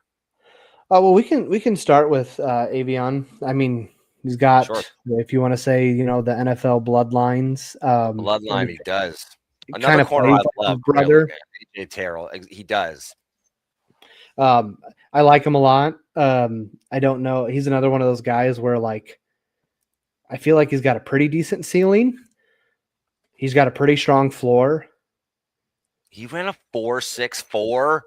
[SPEAKER 3] Well, we can start with Avieon. I mean, he's got,
[SPEAKER 2] Sure.
[SPEAKER 3] if you want to say, the NFL bloodlines.
[SPEAKER 2] Bloodline, he does.
[SPEAKER 3] Kind
[SPEAKER 2] Another
[SPEAKER 3] of
[SPEAKER 2] corner I love,
[SPEAKER 3] brother.
[SPEAKER 2] AJ Terrell. He does.
[SPEAKER 3] I like him a lot. I don't know. He's another one of those guys where, like, I feel like he's got a pretty decent ceiling. He's got a pretty strong floor.
[SPEAKER 2] He ran a 4.64.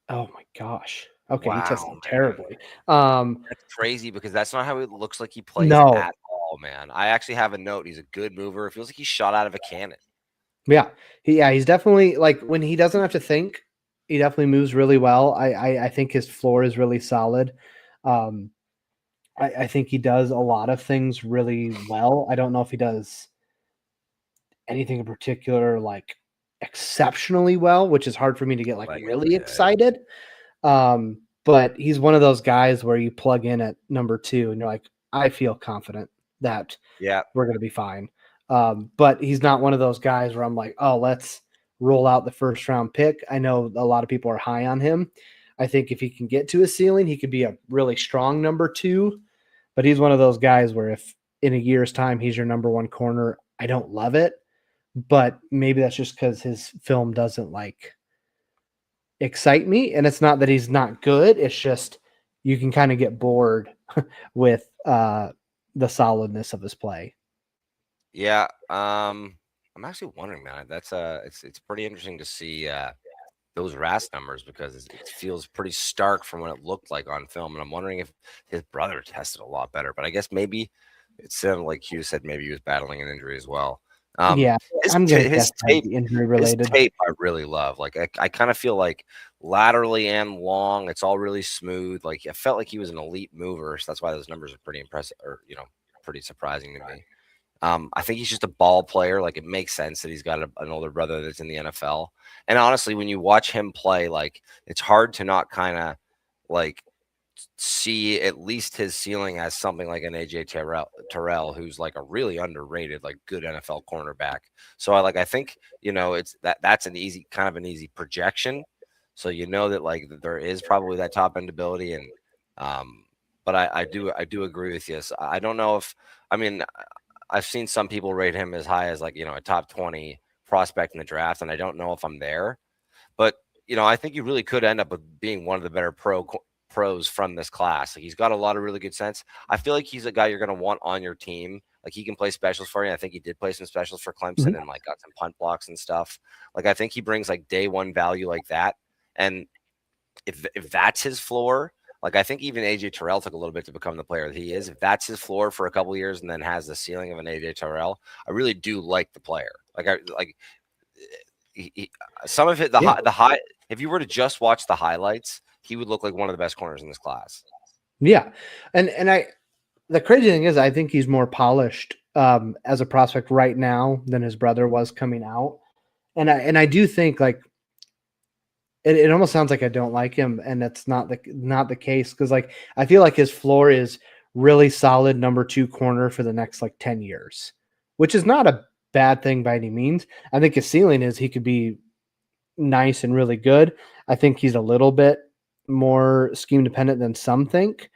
[SPEAKER 3] Oh my gosh. Okay,
[SPEAKER 2] wow,
[SPEAKER 3] he tested
[SPEAKER 2] man.
[SPEAKER 3] terribly.
[SPEAKER 2] That's crazy because that's not how it looks like he plays at all, man. I actually have a note. He's a good mover. It feels like he's shot out of a cannon.
[SPEAKER 3] Yeah. He's definitely, like, when he doesn't have to think, he definitely moves really well. I think his floor is really solid. I think he does a lot of things really well. I don't know if he does anything in particular, like, exceptionally well, which is hard for me to get, like really excited. But he's one of those guys where you plug in at number 2 and you're like, I feel confident that we're going to be fine. But he's not one of those guys where I'm like, oh, let's roll out the first round pick. I know a lot of people are high on him. I think if he can get to his ceiling, he could be a really strong number 2, but he's one of those guys where if in a year's time, he's your number 1 corner, I don't love it, but maybe that's just because his film doesn't, like, excite me. And it's not that he's not good. It's just, you can kind of get bored with the solidness of his play.
[SPEAKER 2] Yeah. I'm actually wondering, man, that's it's pretty interesting to see those RAS numbers because it feels pretty stark from what it looked like on film. And I'm wondering if his brother tested a lot better, but I guess maybe it sounded like Hugh said maybe he was battling an injury as well. His tape
[SPEAKER 3] injury related.
[SPEAKER 2] His tape I really love. Like I kind of feel like laterally and long, it's all really smooth. Like I felt like he was an elite mover, so that's why those numbers are pretty impressive, or pretty surprising to me. I think he's just a ball player. Like it makes sense that he's got an older brother that's in the NFL. And honestly, when you watch him play, like it's hard to not kind of like see at least his ceiling as something like an AJ Terrell, who's like a really underrated, like good NFL cornerback. So I think it's that's an easy projection. So that like there is probably that top end ability, and but I do agree with you. So I don't know if I've seen some people rate him as high as like a top 20 prospect in the draft, and I don't know if I'm there, but I think you really could end up with being one of the better pros from this class. Like he's got a lot of really good sense. I feel like he's a guy you're going to want on your team. Like he can play specials for you. I think he did play some specials for Clemson and like got some punt blocks and stuff. Like I think he brings like day one value like that. And if that's his floor, like I think even AJ Terrell took a little bit to become the player that he is. If that's his floor for a couple of years and then has the ceiling of an AJ Terrell, I really do like the player. Some of it, the high. If you were to just watch the highlights, he would look like one of the best corners in this class.
[SPEAKER 3] Yeah, and the crazy thing is, I think he's more polished as a prospect right now than his brother was coming out, and I do think like it almost sounds like I don't like him, and that's not the case because like I feel like his floor is really solid number 2 corner for the next like 10 years, which is not a bad thing by any means. I think his ceiling is he could be nice and really good. I think he's a little bit more scheme dependent than some think.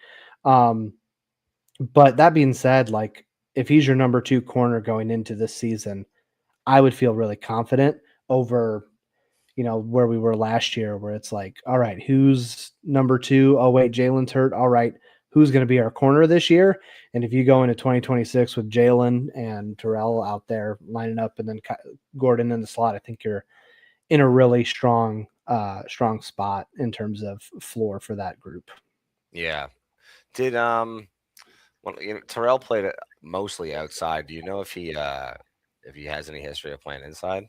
[SPEAKER 3] But that being said, like if he's your number 2 corner going into this season, I would feel really confident over, where we were last year, where it's like, all right, who's number 2? Oh wait, Jalen's hurt. All right, who's going to be our corner this year? And if you go into 2026 with Jalen and Terrell out there lining up and then Gordon in the slot, I think you're in a really strong spot in terms of floor for that group.
[SPEAKER 2] Yeah. Did Terrell played it mostly outside. Do you know if he has any history of playing inside?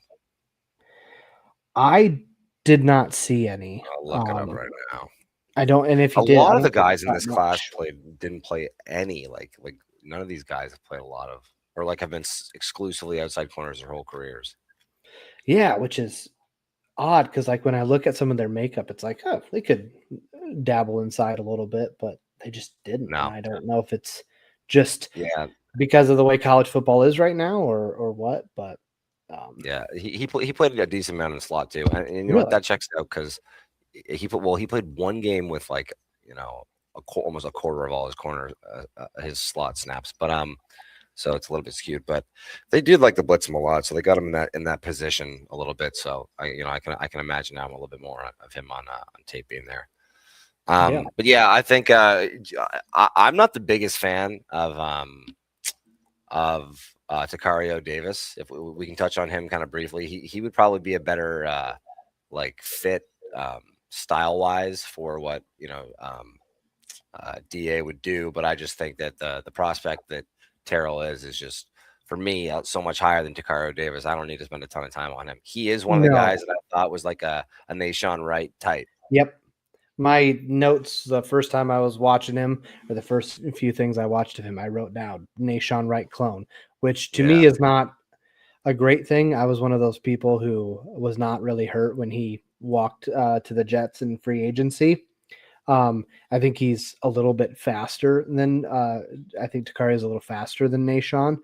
[SPEAKER 3] I did not see any.
[SPEAKER 2] I'll look it up right now.
[SPEAKER 3] I don't. And if he
[SPEAKER 2] a lot of the guys in this class didn't play any. Like none of these guys have played a lot of or like have been exclusively outside corners their whole careers.
[SPEAKER 3] Yeah, which is odd because like when I look at some of their makeup, it's like, oh, they could dabble inside a little bit, but they just didn't.
[SPEAKER 2] No.
[SPEAKER 3] And I don't know if it's just
[SPEAKER 2] Yeah,
[SPEAKER 3] because of the way college football is right now or what, but
[SPEAKER 2] yeah. He played a decent amount in the slot too, and you know what,
[SPEAKER 3] really,
[SPEAKER 2] that checks out because he played one game with like almost a quarter of all his corner his slot snaps, but so it's a little bit skewed, but they did like to blitz him a lot, so they got him in that position a little bit. So I can imagine now a little bit more of him on tape being there.
[SPEAKER 3] yeah.
[SPEAKER 2] But yeah, I think I'm not the biggest fan of Tacario Davis. If we can touch on him kind of briefly, he would probably be a better like fit style wise for what DA would do. But I just think that the prospect that Terrell is just, for me, so much higher than Tacario Davis. I don't need to spend a ton of time on him. He is one of the guys that I thought was like a Nahshon Wright type.
[SPEAKER 3] Yep. My notes the first time I was watching him, or the first few things I watched of him, I wrote down Nahshon Wright clone, which to me is not a great thing. I was one of those people who was not really hurt when he walked to the Jets in free agency. I think he's a little bit faster than I think Takari is a little faster than Nahshon.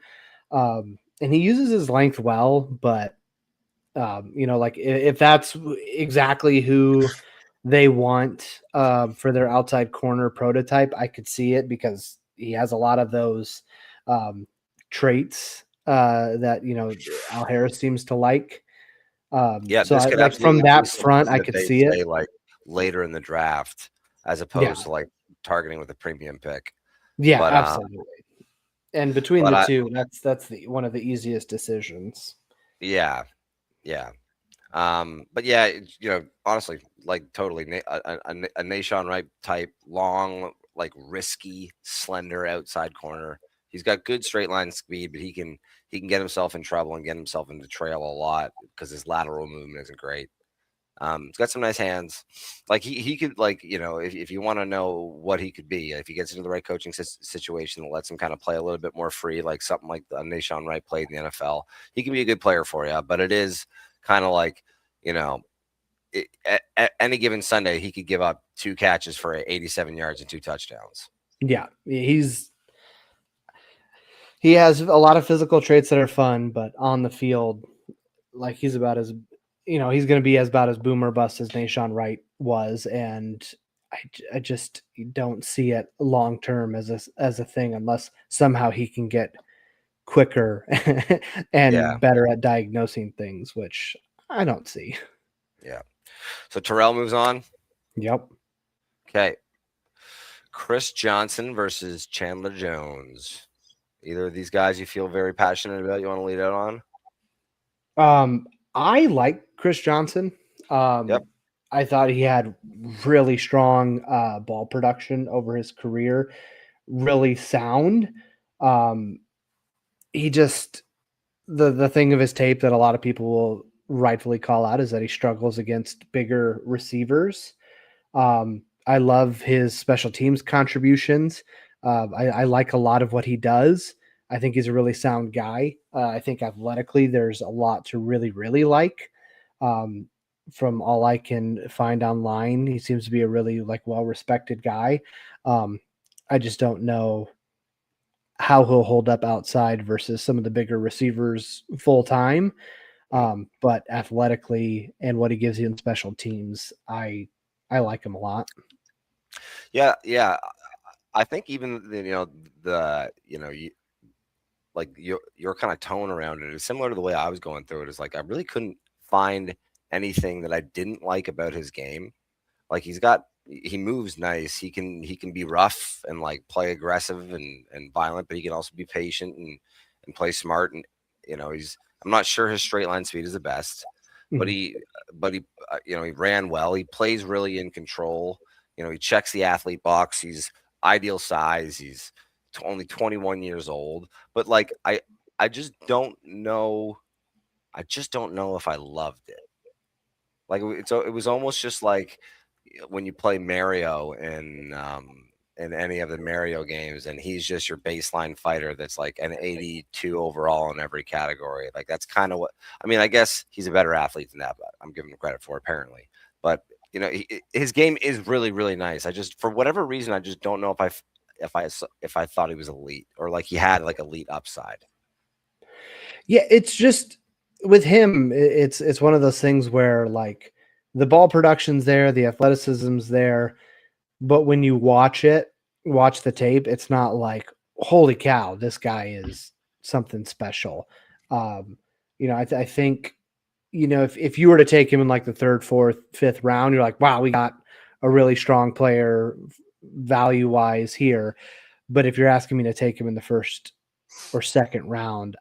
[SPEAKER 3] And he uses his length well, but like if that's exactly who they want for their outside corner prototype, I could see it because he has a lot of those traits that Al Harris seems to like. So from that front, I could see it
[SPEAKER 2] like later in the draft as opposed to like targeting with a premium pick.
[SPEAKER 3] Yeah, but, absolutely. And between the two, that's one of the easiest decisions.
[SPEAKER 2] Yeah. But yeah, honestly, like totally a Nahshon Wright type, long, like risky, slender outside corner. He's got good straight line speed, but he can get himself in trouble and get himself into trail a lot because his lateral movement isn't great. He's got some nice hands. Like he could, like, if you want to know what he could be, if he gets into the right coaching situation that lets him kind of play a little bit more free, like something like Nahshon Wright played in the NFL, he can be a good player for you. But it is kind of like, at any given Sunday, he could give up 2 catches for 87 yards and 2 touchdowns.
[SPEAKER 3] Yeah, he has a lot of physical traits that are fun, but on the field, like he's about as he's going to be about as boom or bust as Nahshon Wright was, and I just don't see it long term as a thing unless somehow he can get quicker and better at diagnosing things, which I don't see.
[SPEAKER 2] Yeah. So Terrell moves on.
[SPEAKER 3] Yep.
[SPEAKER 2] Okay. Chris Johnson versus Chandler Jones. Either of these guys you feel very passionate about, you want to lead out
[SPEAKER 3] on? I like Chris Johnson. I thought he had really strong ball production over his career, really sound. He just the thing of his tape that a lot of people will rightfully call out is that he struggles against bigger receivers. I love his special teams contributions. I like a lot of what he does. I think he's a really sound guy. I think athletically there's a lot to really, really like. From all I can find online, he seems to be a really well-respected guy. I just don't know how he'll hold up outside versus some of the bigger receivers full time. But athletically and what he gives you in special teams, I like him a lot.
[SPEAKER 2] Yeah. I think even your kind of tone around it is similar to the way I was going through it. Is like I really couldn't find anything that I didn't like about his game. Like he moves nice. He can be rough and like play aggressive and violent, but he can also be patient and play smart. And I'm not sure his straight line speed is the best, but he ran well. He plays really in control. He checks the athlete box. He's ideal size. He's only 21 years old, but like I just don't know. I just don't know if I loved it. Like it was almost just like when you play Mario in in any of the Mario games, and he's just your baseline fighter that's like an 82 overall in every category. Like that's kind of what I mean. I guess he's a better athlete than that, but I'm giving him credit for it, apparently. But his game is really, really nice. I just, for whatever reason, I just don't know if I thought he was elite or like he had like elite upside.
[SPEAKER 3] Yeah, it's just with him, it's one of those things where like the ball production's there, the athleticism's there, but when you watch the tape, it's not like, holy cow, this guy is something special. I think, if you were to take him in like the third, fourth, fifth round, you're like, wow, we got a really strong player value wise here. But if you're asking me to take him in the first or second round,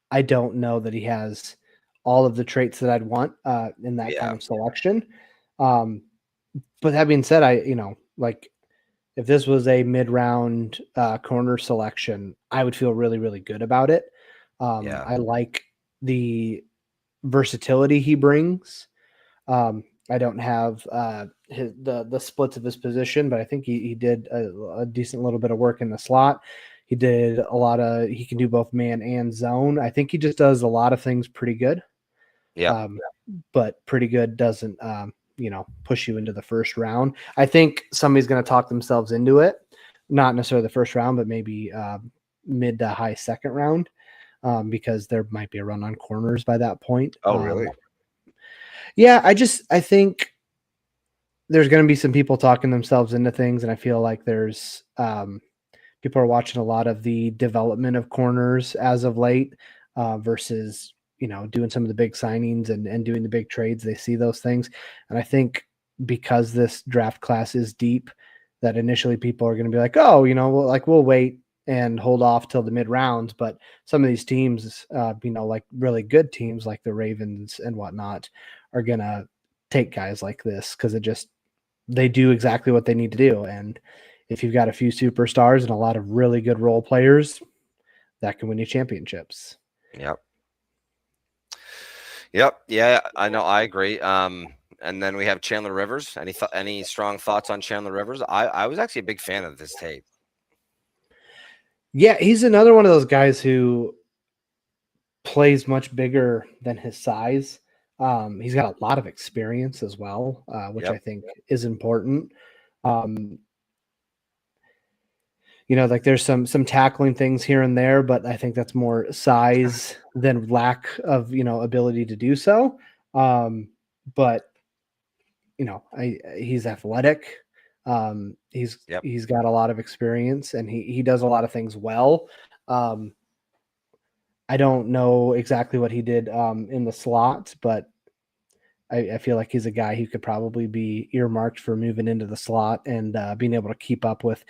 [SPEAKER 3] I don't know that he has all of the traits that I'd want in that kind of selection. But that being said, like if this was a mid-round corner selection, I would feel really, really good about it. I like the versatility he brings. I don't have the splits of his position, but I think he did a decent little bit of work in the slot. He did he can do both man and zone. I think he just does a lot of things pretty good.
[SPEAKER 2] Yeah.
[SPEAKER 3] But pretty good doesn't, push you into the first round. I think somebody's going to talk themselves into it. Not necessarily the first round, but maybe mid to high second round, because there might be a run on corners by that point.
[SPEAKER 2] Oh, really?
[SPEAKER 3] Yeah. I think there's going to be some people talking themselves into things. And I feel like there's, people are watching a lot of the development of corners as of late versus, doing some of the big signings and doing the big trades. They see those things. And I think because this draft class is deep, that initially people are going to be like, oh, we'll wait and hold off till the mid rounds. But some of these teams, like really good teams like the Ravens and whatnot are going to take guys like this because they do exactly what they need to do. And if you've got a few superstars and a lot of really good role players, that can win you championships.
[SPEAKER 2] Yep. Yeah, I know. I agree. And then we have Chandler Rivers. Any strong thoughts on Chandler Rivers? I was actually a big fan of this tape.
[SPEAKER 3] Yeah, he's another one of those guys who plays much bigger than his size. He's got a lot of experience as well, which I think is important. Like there's some tackling things here and there, but I think that's more size than lack of, ability to do so. But he's athletic. He's got a lot of experience and he does a lot of things well. I don't know exactly what he did in the slot, but I feel like he's a guy who could probably be earmarked for moving into the slot and being able to keep up with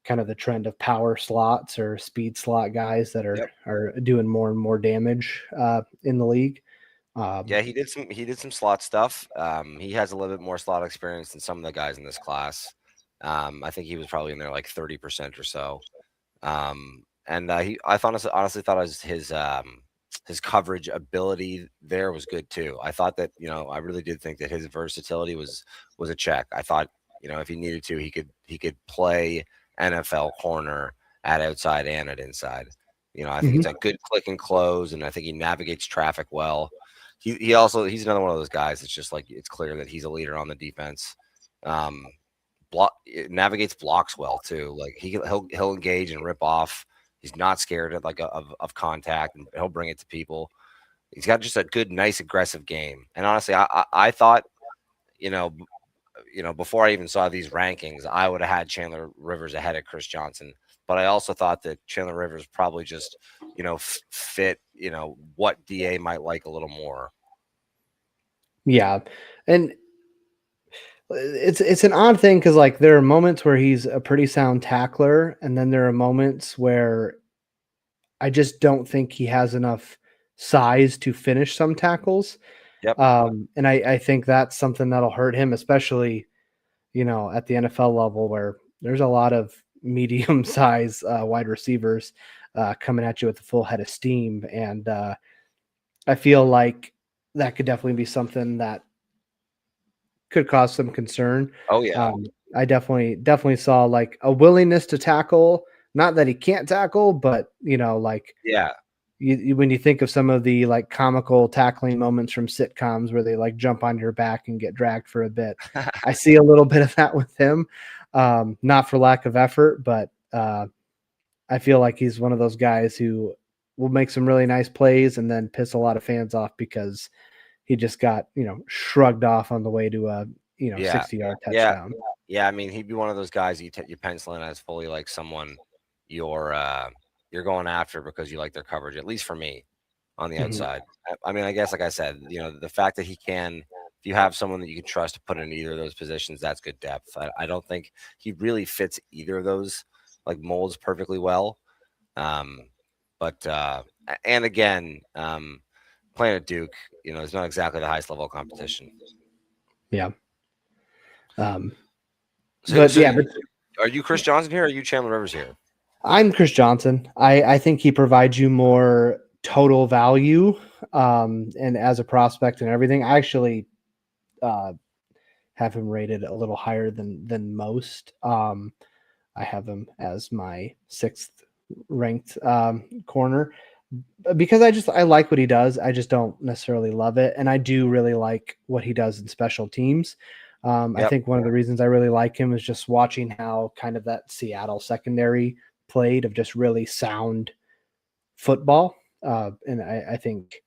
[SPEAKER 3] kind of the trend of power slots or speed slot guys that are doing more and more damage in the league.
[SPEAKER 2] He did some slot stuff. He has a little bit more slot experience than some of the guys in this class. I think he was probably in there like 30% or so. I honestly thought his coverage ability there was good too. I thought that, I really did think that his versatility was a check. I thought, if he needed to, he could play NFL corner at outside and at inside. I think it's a good click and close, and I think he navigates traffic well. He's another one of those guys that's just like, it's clear that he's a leader on the defense. Navigates blocks well too. Like he'll engage and rip off. He's not scared of contact, and he'll bring it to people. He's got just a good, nice, aggressive game. And honestly, I thought, before I even saw these rankings, I would have had Chandler Rivers ahead of Chris Johnson. But I also thought that Chandler Rivers probably just, fit, what DA might like a little more.
[SPEAKER 3] Yeah. And it's an odd thing because like there are moments where he's a pretty sound tackler, and then there are moments where I just don't think he has enough size to finish some tackles.
[SPEAKER 2] Yep.
[SPEAKER 3] And I think that's something that'll hurt him, especially, at the NFL level where there's a lot of medium size wide receivers coming at you with a full head of steam. And I feel like that could definitely be something that could cause some concern.
[SPEAKER 2] Oh yeah.
[SPEAKER 3] I definitely saw like a willingness to tackle. Not that he can't tackle, but like
[SPEAKER 2] Yeah.
[SPEAKER 3] when you think of some of the like comical tackling moments from sitcoms where they like jump on your back and get dragged for a bit, I see a little bit of that with him. Not for lack of effort, but I feel like he's one of those guys who will make some really nice plays and then piss a lot of fans off because he just got, shrugged off on the way to a, 60-yard touchdown.
[SPEAKER 2] Yeah. I mean, he'd be one of those guys you pencil in as fully like someone you're going after because you like their coverage, at least for me on the outside. I mean, I guess, like I said, the fact that if you have someone that you can trust to put in either of those positions, that's good depth. I don't think he really fits either of those like molds perfectly well. But and again, playing at Duke, is not exactly the highest level of competition.
[SPEAKER 3] Yeah.
[SPEAKER 2] Are you Chris Johnson here or are you Chandler Rivers here?
[SPEAKER 3] I'm Chris Johnson. I think he provides you more total value, and as a prospect and everything. I actually have him rated a little higher than most. I have him as my 6th ranked corner because I like what he does. I just don't necessarily love it, and I do really like what he does in special teams. I think one of the reasons I really like him is just watching how kind of that Seattle secondary played of just really sound football. And I think,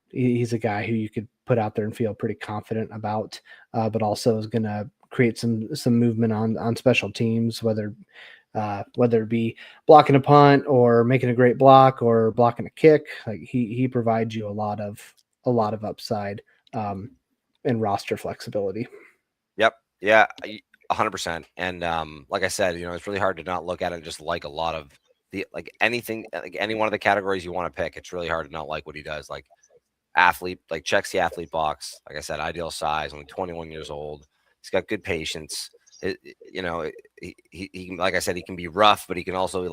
[SPEAKER 3] he's a guy who you could put out there and feel pretty confident about, but also is going to create some movement on special teams, whether it be blocking a punt or making a great block or blocking a kick. Like he provides you a lot of upside, and roster flexibility.
[SPEAKER 2] Yep. Yeah. 100%. And like I said, it's really hard to not look at it and just like a lot of anything, like any one of the categories you want to pick. It's really hard to not like what he does. Like athlete, like checks the athlete box. Like I said, ideal size, only 21 years old. He's got good patience. He like I said, he can be rough, but he can also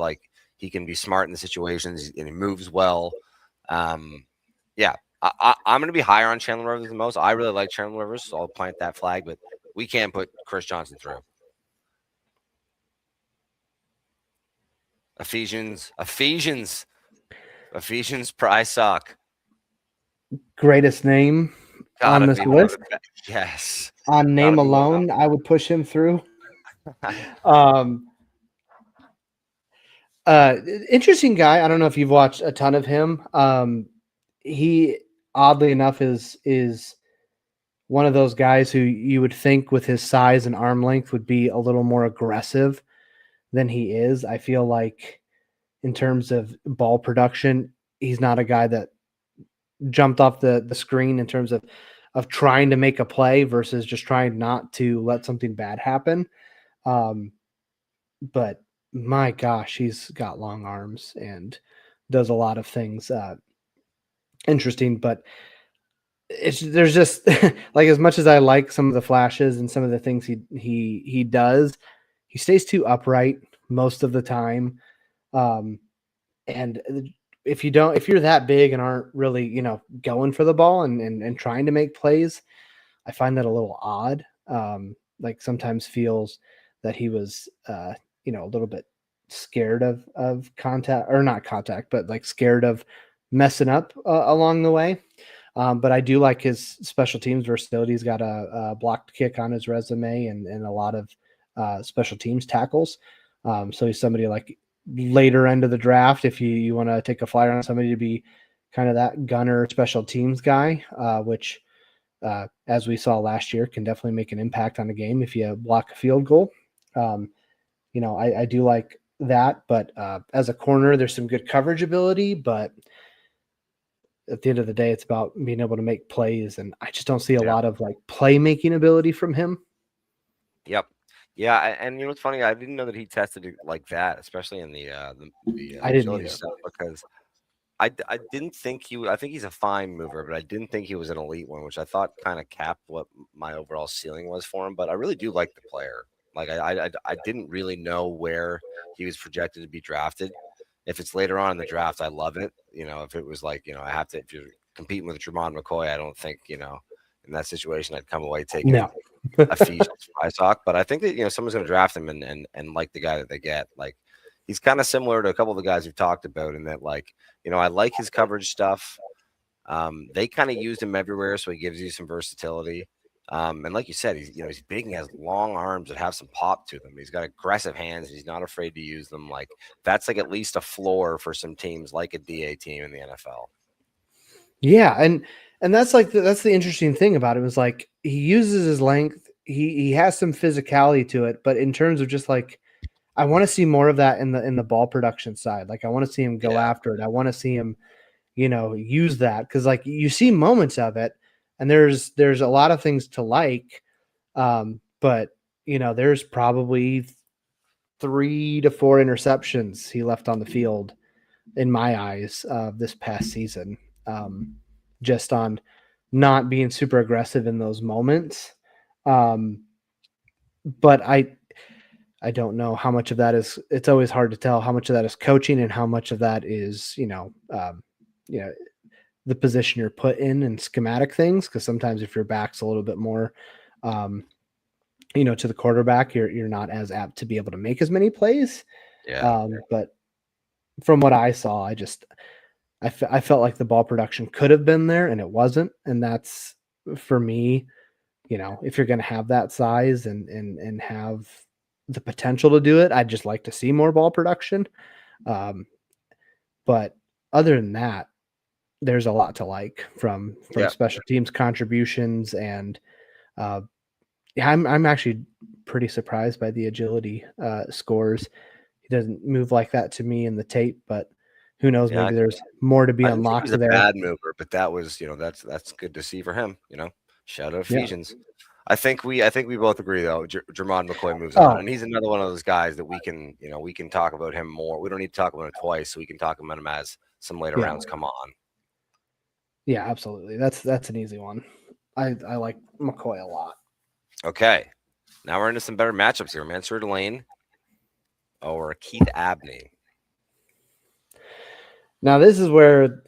[SPEAKER 2] he can be smart in the situations and he moves well. Yeah. I'm going to be higher on Chandler Rivers than most. I really like Chandler Rivers, so I'll plant that flag, but we can't put Chris Johnson through. Ephesians Prysock.
[SPEAKER 3] Greatest name on this list.
[SPEAKER 2] Yes.
[SPEAKER 3] On name alone, I would push him through. Interesting guy. I don't know if you've watched a ton of him. He oddly enough is one of those guys who you would think with his size and arm length would be a little more aggressive than he is. I feel like in terms of ball production, he's not a guy that jumped off the screen in terms of trying to make a play versus just trying not to let something bad happen. But my gosh, he's got long arms and does a lot of things interesting, but there's just like, as much as I like some of the flashes and some of the things he does, he stays too upright most of the time. And if you're that big and aren't really, going for the ball and trying to make plays, I find that a little odd. Like sometimes feels that he was, a little bit scared of contact, or not contact, but like scared of messing up along the way. But I do like his special teams versatility. He's got a blocked kick on his resume and a lot of special teams tackles. So he's somebody like later end of the draft, if you want to take a flyer on somebody to be kind of that gunner special teams guy, which as we saw last year can definitely make an impact on a game if you block a field goal. I do like that, but as a corner, there's some good coverage ability, but at the end of the day, it's about being able to make plays, and I just don't see a lot of like playmaking ability from him.
[SPEAKER 2] Yep. Yeah, and what's funny, I didn't know that he tested it like that, especially in the
[SPEAKER 3] I didn't either.
[SPEAKER 2] stuff, because I didn't think I think he's a fine mover, but I didn't think he was an elite one, which I thought kind of capped what my overall ceiling was for him. But I really do like the player. Like I didn't really know where he was projected to be drafted. If it's later on in the draft, I love it. If it was like, if you're competing with Jermod McCoy, I don't think, in that situation, I'd come away taking Ephesians Prysock, but I think that someone's going to draft him and like the guy that they get. Like he's kind of similar to a couple of the guys we've talked about in that I like his coverage stuff. They kind of used him everywhere, so he gives you some versatility. And like you said, he's big and has long arms that have some pop to them. He's got aggressive hands and he's not afraid to use them. Like that's like at least a floor for some teams like a DA team in the NFL.
[SPEAKER 3] Yeah, and that's that's the interesting thing about it, was like he uses his length, he has some physicality to it, but in terms of just like I want to see more of that in the ball production side. Like I want to see him go after it. I want to see him, use that, because like you see moments of it, and there's a lot of things to like, but there's probably 3 to 4 interceptions he left on the field in my eyes this past season, just on not being super aggressive in those moments. But I don't know how much of that is. It's always hard to tell how much of that is coaching and how much of that is the position you're put in and schematic things. Because sometimes if your back's a little bit more, to the quarterback, you're not as apt to be able to make as many plays.
[SPEAKER 2] Yeah.
[SPEAKER 3] But from what I saw, I felt like the ball production could have been there and it wasn't. And that's, for me, if you're going to have that size and have the potential to do it, I'd just like to see more ball production. But other than that, there's a lot to like from special teams contributions. And I'm actually pretty surprised by the agility scores. He doesn't move like that to me in the tape, but who knows? Maybe there's more to be unlocked there.
[SPEAKER 2] Bad mover, but that was, that's good to see for him. Shout out Ephesians. Yeah. I think we both agree though. Jermod McCoy moves on, and he's another one of those guys that we can talk about him more. We don't need to talk about him twice, so we can talk about him as some later rounds come on.
[SPEAKER 3] Yeah, absolutely. That's an easy one. I like McCoy a lot.
[SPEAKER 2] Okay, now we're into some better matchups here. Mansoor Delane or Keith Abney.
[SPEAKER 3] Now this is where,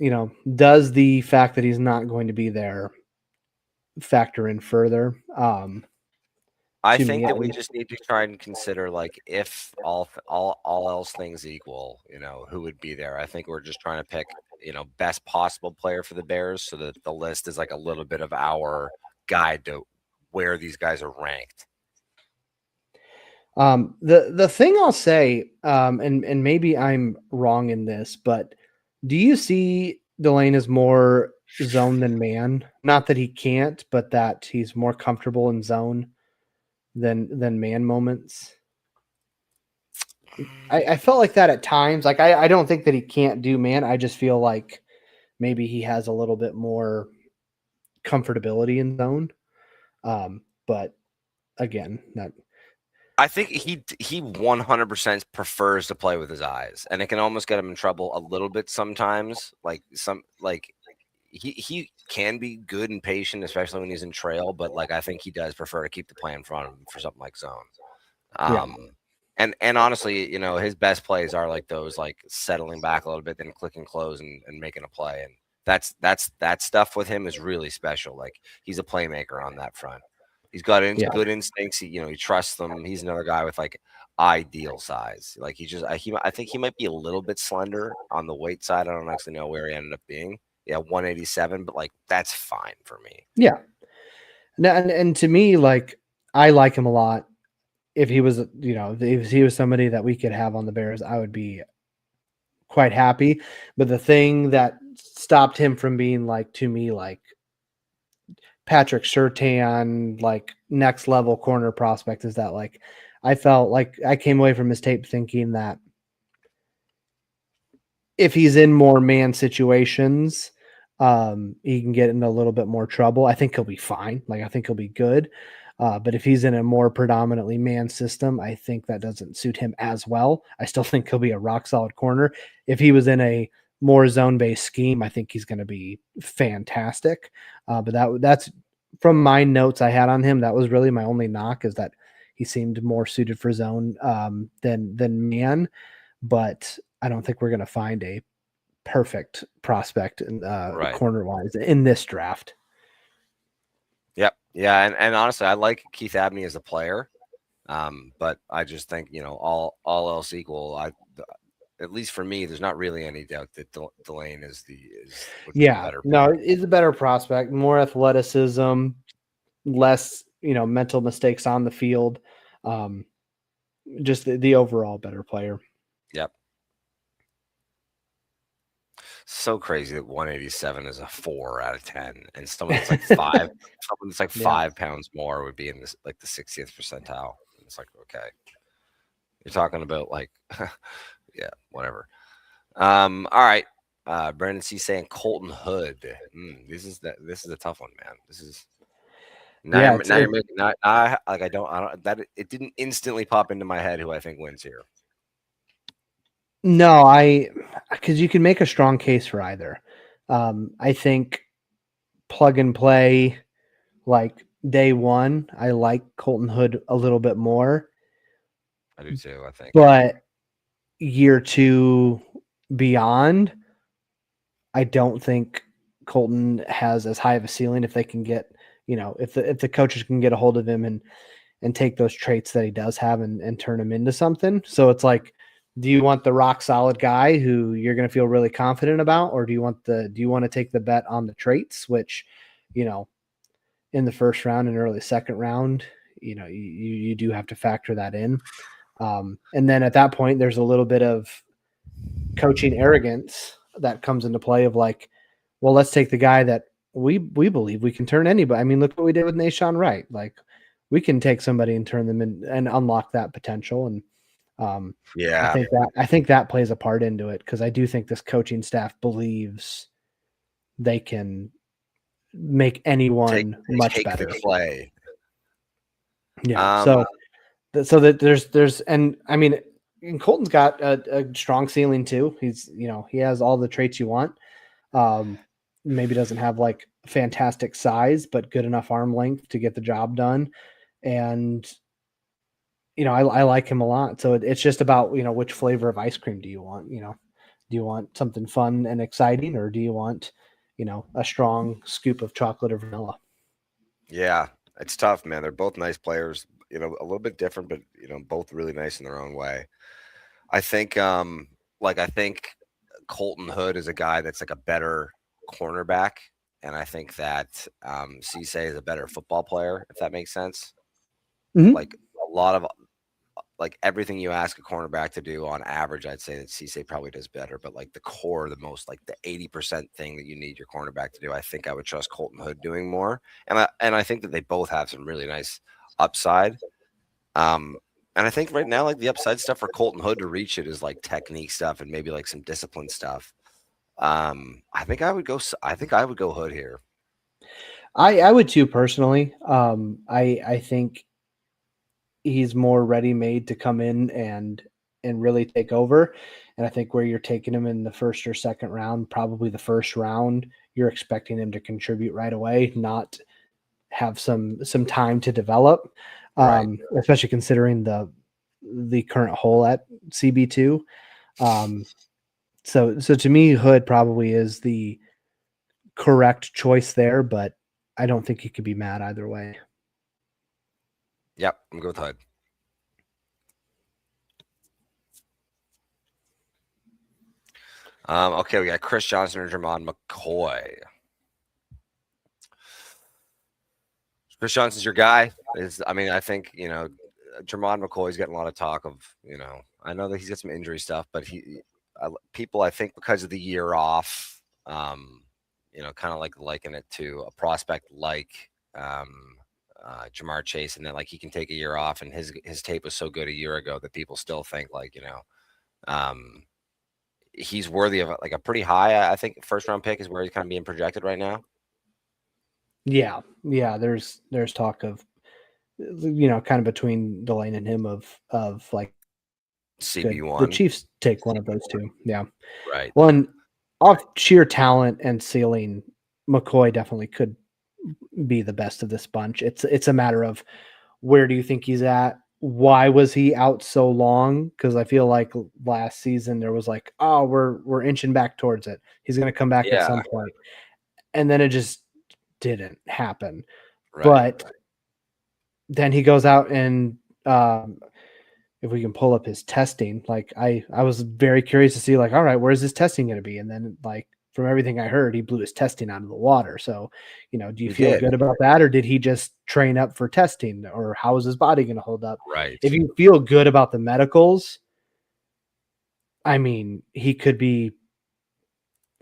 [SPEAKER 3] does the fact that he's not going to be there factor in further?
[SPEAKER 2] I think that we just need to try and consider, like, if all else things equal, who would be there. I think we're just trying to pick, best possible player for the Bears, so that the list is like a little bit of our guide to where these guys are ranked.
[SPEAKER 3] The thing I'll say, and maybe I'm wrong in this, but do you see Delane as more zone than man? Not that he can't, but that he's more comfortable in zone than man moments. I felt like that at times. Like I don't think that he can't do man. I just feel like maybe he has a little bit more comfortability in zone. But again, that
[SPEAKER 2] I think he 100% prefers to play with his eyes, and it can almost get him in trouble a little bit sometimes. He can be good and patient, especially when he's in trail, but I think he does prefer to keep the play in front of him for something like zone. And honestly, his best plays are like those, like settling back a little bit, then click and close and making a play. And that stuff with him is really special. Like he's a playmaker on that front. He's got good instincts. He trusts them. He's another guy with ideal size. Like I think he might be a little bit slender on the weight side. I don't actually know where he ended up being. Yeah, 187, but that's fine for me.
[SPEAKER 3] Yeah. And to me, I like him a lot. If he was, if he was somebody that we could have on the Bears, I would be quite happy. But the thing that stopped him from being to me, Patrick Surtain, next level corner prospect, is that I felt like I came away from his tape thinking that if he's in more man situations, he can get into a little bit more trouble. I think he'll be fine. I think he'll be good. But if he's in a more predominantly man system, I think that doesn't suit him as well. I still think he'll be a rock solid corner. If he was in a more zone-based scheme, I think he's going to be fantastic. But that's from my notes I had on him. That was really my only knock, is that he seemed more suited for zone than man. But I don't think we're going to find a perfect prospect corner-wise in this draft.
[SPEAKER 2] Yep, Yeah, and honestly, I like Keith Abney as a player, but I just think all else equal, at least for me, there's not really any doubt that Delane would be the better
[SPEAKER 3] no,
[SPEAKER 2] pick.
[SPEAKER 3] he's a better prospect, more athleticism, less mental mistakes on the field, just the overall better player.
[SPEAKER 2] Yep. So crazy that 187 is a 4 out of 10, and someone that's like 5, someone that's like 5 pounds more would be in this like the 60th percentile. It's like, okay, you're talking about like, yeah, whatever. All right. Brandon Cisse and Colton Hood. This is a tough one, man. This is now you're making it didn't instantly pop into my head who I think wins here.
[SPEAKER 3] No, because you can make a strong case for either. I think plug and play, like day one, I like Colton Hood a little bit more.
[SPEAKER 2] I do too, I think.
[SPEAKER 3] But year 2 beyond, I don't think Colton has as high of a ceiling if they can get, if the coaches can get a hold of him and take those traits that he does have and turn him into something. So it's like, do you want the rock solid guy who you're going to feel really confident about, or do you want to take the bet on the traits, which, in the first round and early second round, you do have to factor that in. And then at that point, there's a little bit of coaching arrogance that comes into play of like, well, let's take the guy that we believe we can turn anybody. I mean, look what we did with Nashawn Wright. Like, we can take somebody and turn them in and unlock that potential. And I think that plays a part into it, because I do think this coaching staff believes they can make anyone much better.
[SPEAKER 2] The play.
[SPEAKER 3] Yeah. So that there's and I mean, and Colton's got a strong ceiling too. He's he has all the traits you want. Maybe doesn't have like fantastic size, but good enough arm length to get the job done. And I like him a lot. So it's just about which flavor of ice cream do you want? Do you want something fun and exciting, or do you want a strong scoop of chocolate or vanilla?
[SPEAKER 2] Yeah, it's tough, man. They're both nice players. A little bit different, but both really nice in their own way. I think I think Colton Hood is a guy that's like a better cornerback, and I think that Cisse is a better football player, if that makes sense.
[SPEAKER 3] Mm-hmm.
[SPEAKER 2] Like a lot of like everything you ask a cornerback to do on average, I'd say that Cisse probably does better. But like the core, the most like the 80% thing that you need your cornerback to do, I think I would trust Colton Hood doing more. And I think that they both have some really nice upside. And I think right now, like the upside stuff for Colton Hood to reach it is like technique stuff and maybe like some discipline stuff. I think I would go Hood here.
[SPEAKER 3] I would too, personally. I think he's more ready-made to come in and really take over. And I think where you're taking him in the first or second round, probably the first round, you're expecting him to contribute right away, not have some time to develop.
[SPEAKER 2] Right.
[SPEAKER 3] Especially considering the current hole at CB2. So to me, Hood probably is the correct choice there, but I don't think you could be mad either way.
[SPEAKER 2] Yep, I'm going with Hood. Okay, we got Chris Johnson or Jermod McCoy. Chris Johnson's your guy. I think Jermod McCoy's getting a lot of talk of I know that he's got some injury stuff, but people I think because of the year off, kind of like liken it to a prospect like Jamar Chase, and that like he can take a year off, and his tape was so good a year ago that people still think like he's worthy of like a pretty high, I think first round pick is where he's kind of being projected right now.
[SPEAKER 3] Yeah. There's talk of kind of between Delane and him of like
[SPEAKER 2] CB1.
[SPEAKER 3] The Chiefs take one of those two. Yeah.
[SPEAKER 2] Right.
[SPEAKER 3] One off sheer talent and ceiling, McCoy definitely could be the best of this bunch. It's a matter of where do you think he's at? Why was he out so long? Because I feel like last season there was like, oh, we're inching back towards it. He's going to come back at some point, and then it just didn't happen. But then he goes out and if we can pull up his testing, like I was very curious to see, like, all right, where's his testing going to be? And then, like, from everything I heard, he blew his testing out of the water. So, do you feel good about that, or did he just train up for testing, or how is his body going to hold up?
[SPEAKER 2] Right.
[SPEAKER 3] If you feel good about the medicals, I mean, he could be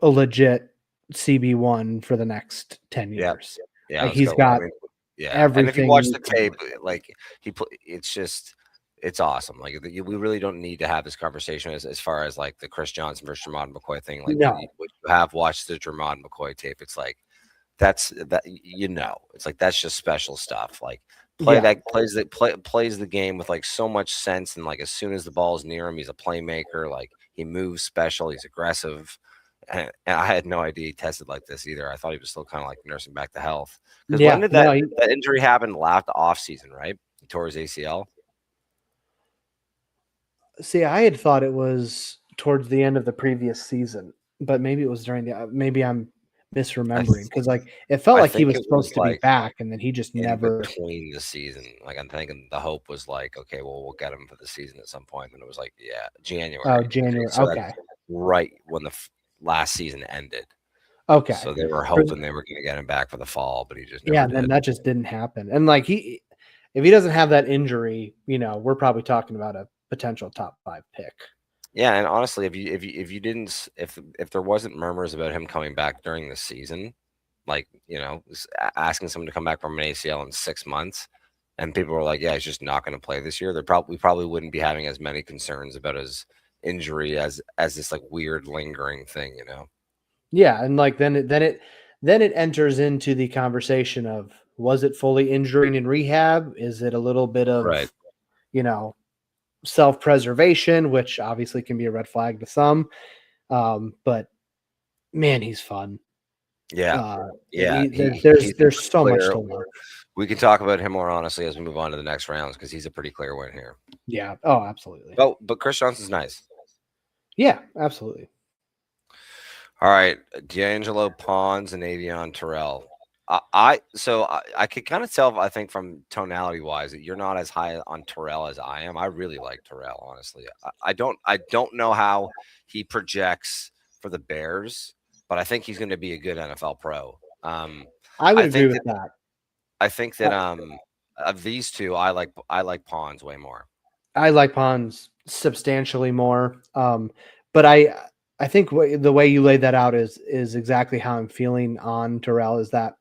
[SPEAKER 3] a legit CB1 for the next 10 years.
[SPEAKER 2] Yeah.
[SPEAKER 3] Like, he's got everything.
[SPEAKER 2] And if you watch the tape, like it's awesome. Like, we really don't need to have this conversation as far as like the Chris Johnson versus Jermod McCoy thing. Like,
[SPEAKER 3] No.
[SPEAKER 2] when you have watched the Jermod McCoy tape, it's like it's like that's just special stuff. Like, plays the game with like so much sense, and like as soon as the ball's near him, he's a playmaker. Like, he moves special, he's aggressive. And I had no idea he tested like this either. I thought he was still kind of like nursing back to health. Because when did that injury happen? Last off season, right? He tore his ACL.
[SPEAKER 3] See, I had thought it was towards the end of the previous season, but maybe it was during maybe I'm misremembering, because like it felt like he was supposed to be back, and then he just never
[SPEAKER 2] between the season. Like, I'm thinking the hope was like, okay, well, we'll get him for the season at some point. And it was like, January.
[SPEAKER 3] Oh, January.
[SPEAKER 2] So
[SPEAKER 3] okay.
[SPEAKER 2] Right when the last season ended.
[SPEAKER 3] Okay.
[SPEAKER 2] So they were hoping they were going to get him back for the fall, but he just never did.
[SPEAKER 3] Then that just didn't happen. And like if he doesn't have that injury, we're probably talking about a potential top 5 pick.
[SPEAKER 2] Yeah, and honestly, if there wasn't murmurs about him coming back during the season, like, asking someone to come back from an ACL in 6 months, and people were like, yeah, he's just not going to play this year, we probably wouldn't be having as many concerns about his injury as this like weird lingering thing,
[SPEAKER 3] Yeah, and like then it enters into the conversation of, was it fully injuring in rehab? Is it a little bit of self-preservation, which obviously can be a red flag to some. But man, he's fun. There's so much to love.
[SPEAKER 2] We can talk about him more honestly as we move on to the next rounds, because he's a pretty clear win here.
[SPEAKER 3] Yeah. Oh, absolutely.
[SPEAKER 2] But Chris Johnson's nice.
[SPEAKER 3] Yeah, absolutely.
[SPEAKER 2] All right, D'Angelo Pons and Avieon Terrell. I could kind of tell, I think, from tonality wise, that you're not as high on Terrell as I am. I really like Terrell, honestly. I don't know how he projects for the Bears, but I think he's going to be a good NFL pro.
[SPEAKER 3] I would agree with that.
[SPEAKER 2] I think that of these two, I like Pons way more.
[SPEAKER 3] I like Pons substantially more. But I think the way you laid that out is exactly how I'm feeling on Terrell, is that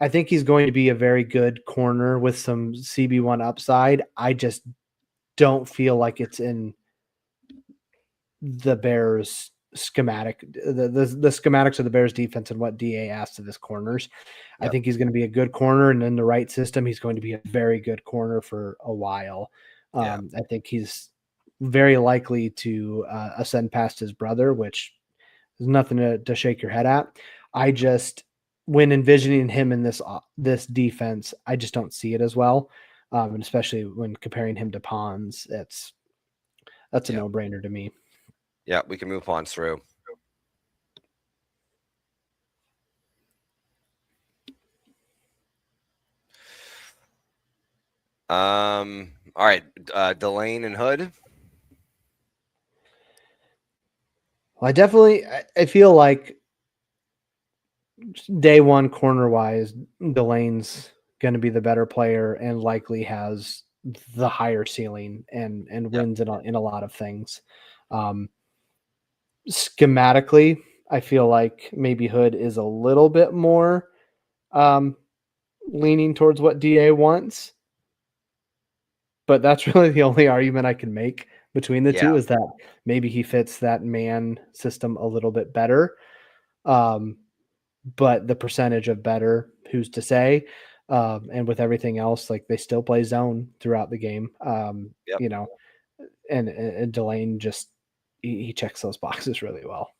[SPEAKER 3] I think he's going to be a very good corner with some CB1 upside. I just don't feel like it's in the Bears schematic, the schematics of the Bears defense and what DA asks of his corners. Yep. I think he's going to be a good corner, and in the right system, he's going to be a very good corner for a while. I think he's very likely to ascend past his brother, which is nothing to shake your head at. I just, when envisioning him in this defense, I just don't see it as well. And especially when comparing him to Pons, that's a no-brainer to me.
[SPEAKER 2] Yeah, we can move Pons through. All right, Delane and Hood.
[SPEAKER 3] Well, I feel like day one corner wise, Delane's going to be the better player and likely has the higher ceiling and wins in a lot of things. Schematically, I feel like maybe Hood is a little bit more leaning towards what DA wants, but that's really the only argument I can make between the two, is that maybe he fits that man system a little bit better. But the percentage of better, who's to say? And with everything else, like, they still play zone throughout the game. And Delane just, he checks those boxes really well.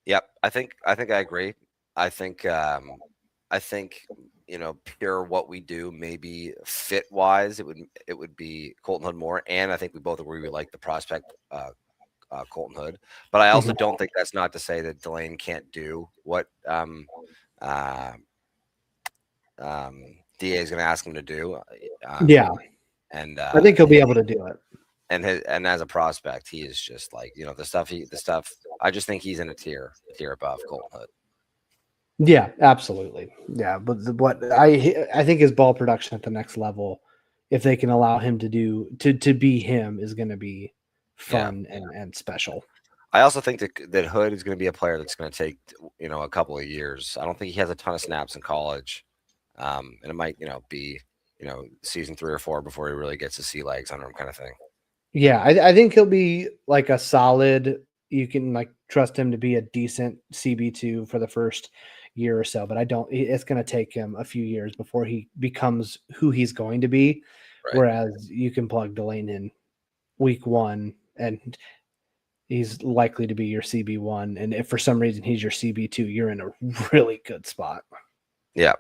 [SPEAKER 2] Yep. I think I agree. I think pure what we do, maybe fit wise, it would be Colton Hood more. And I think we both agree we like the prospect, Colton Hood. But I also don't think that's not to say that Delane can't do what DA is going to ask him to do.
[SPEAKER 3] Yeah.
[SPEAKER 2] And
[SPEAKER 3] I think he'll be able to do it.
[SPEAKER 2] And as a prospect, he is just like, the stuff. I just think he's in a tier above Colton Hood.
[SPEAKER 3] Yeah, absolutely. Yeah, but what I think his ball production at the next level, if they can allow him to be him, is going to be fun and special.
[SPEAKER 2] I also think that Hood is going to be a player that's going to take a couple of years. I don't think he has a ton of snaps in college, and it might be season 3 or 4 before he really gets to see legs under him, kind of thing.
[SPEAKER 3] Yeah, I think he'll be like a solid. You can like trust him to be a decent CB2 for the first year or so, but I don't. It's going to take him a few years before he becomes who he's going to be. Right. Whereas you can plug Delane in week 1 and he's likely to be your CB1. And if for some reason he's your CB2, you're in a really good spot.
[SPEAKER 2] Yeah.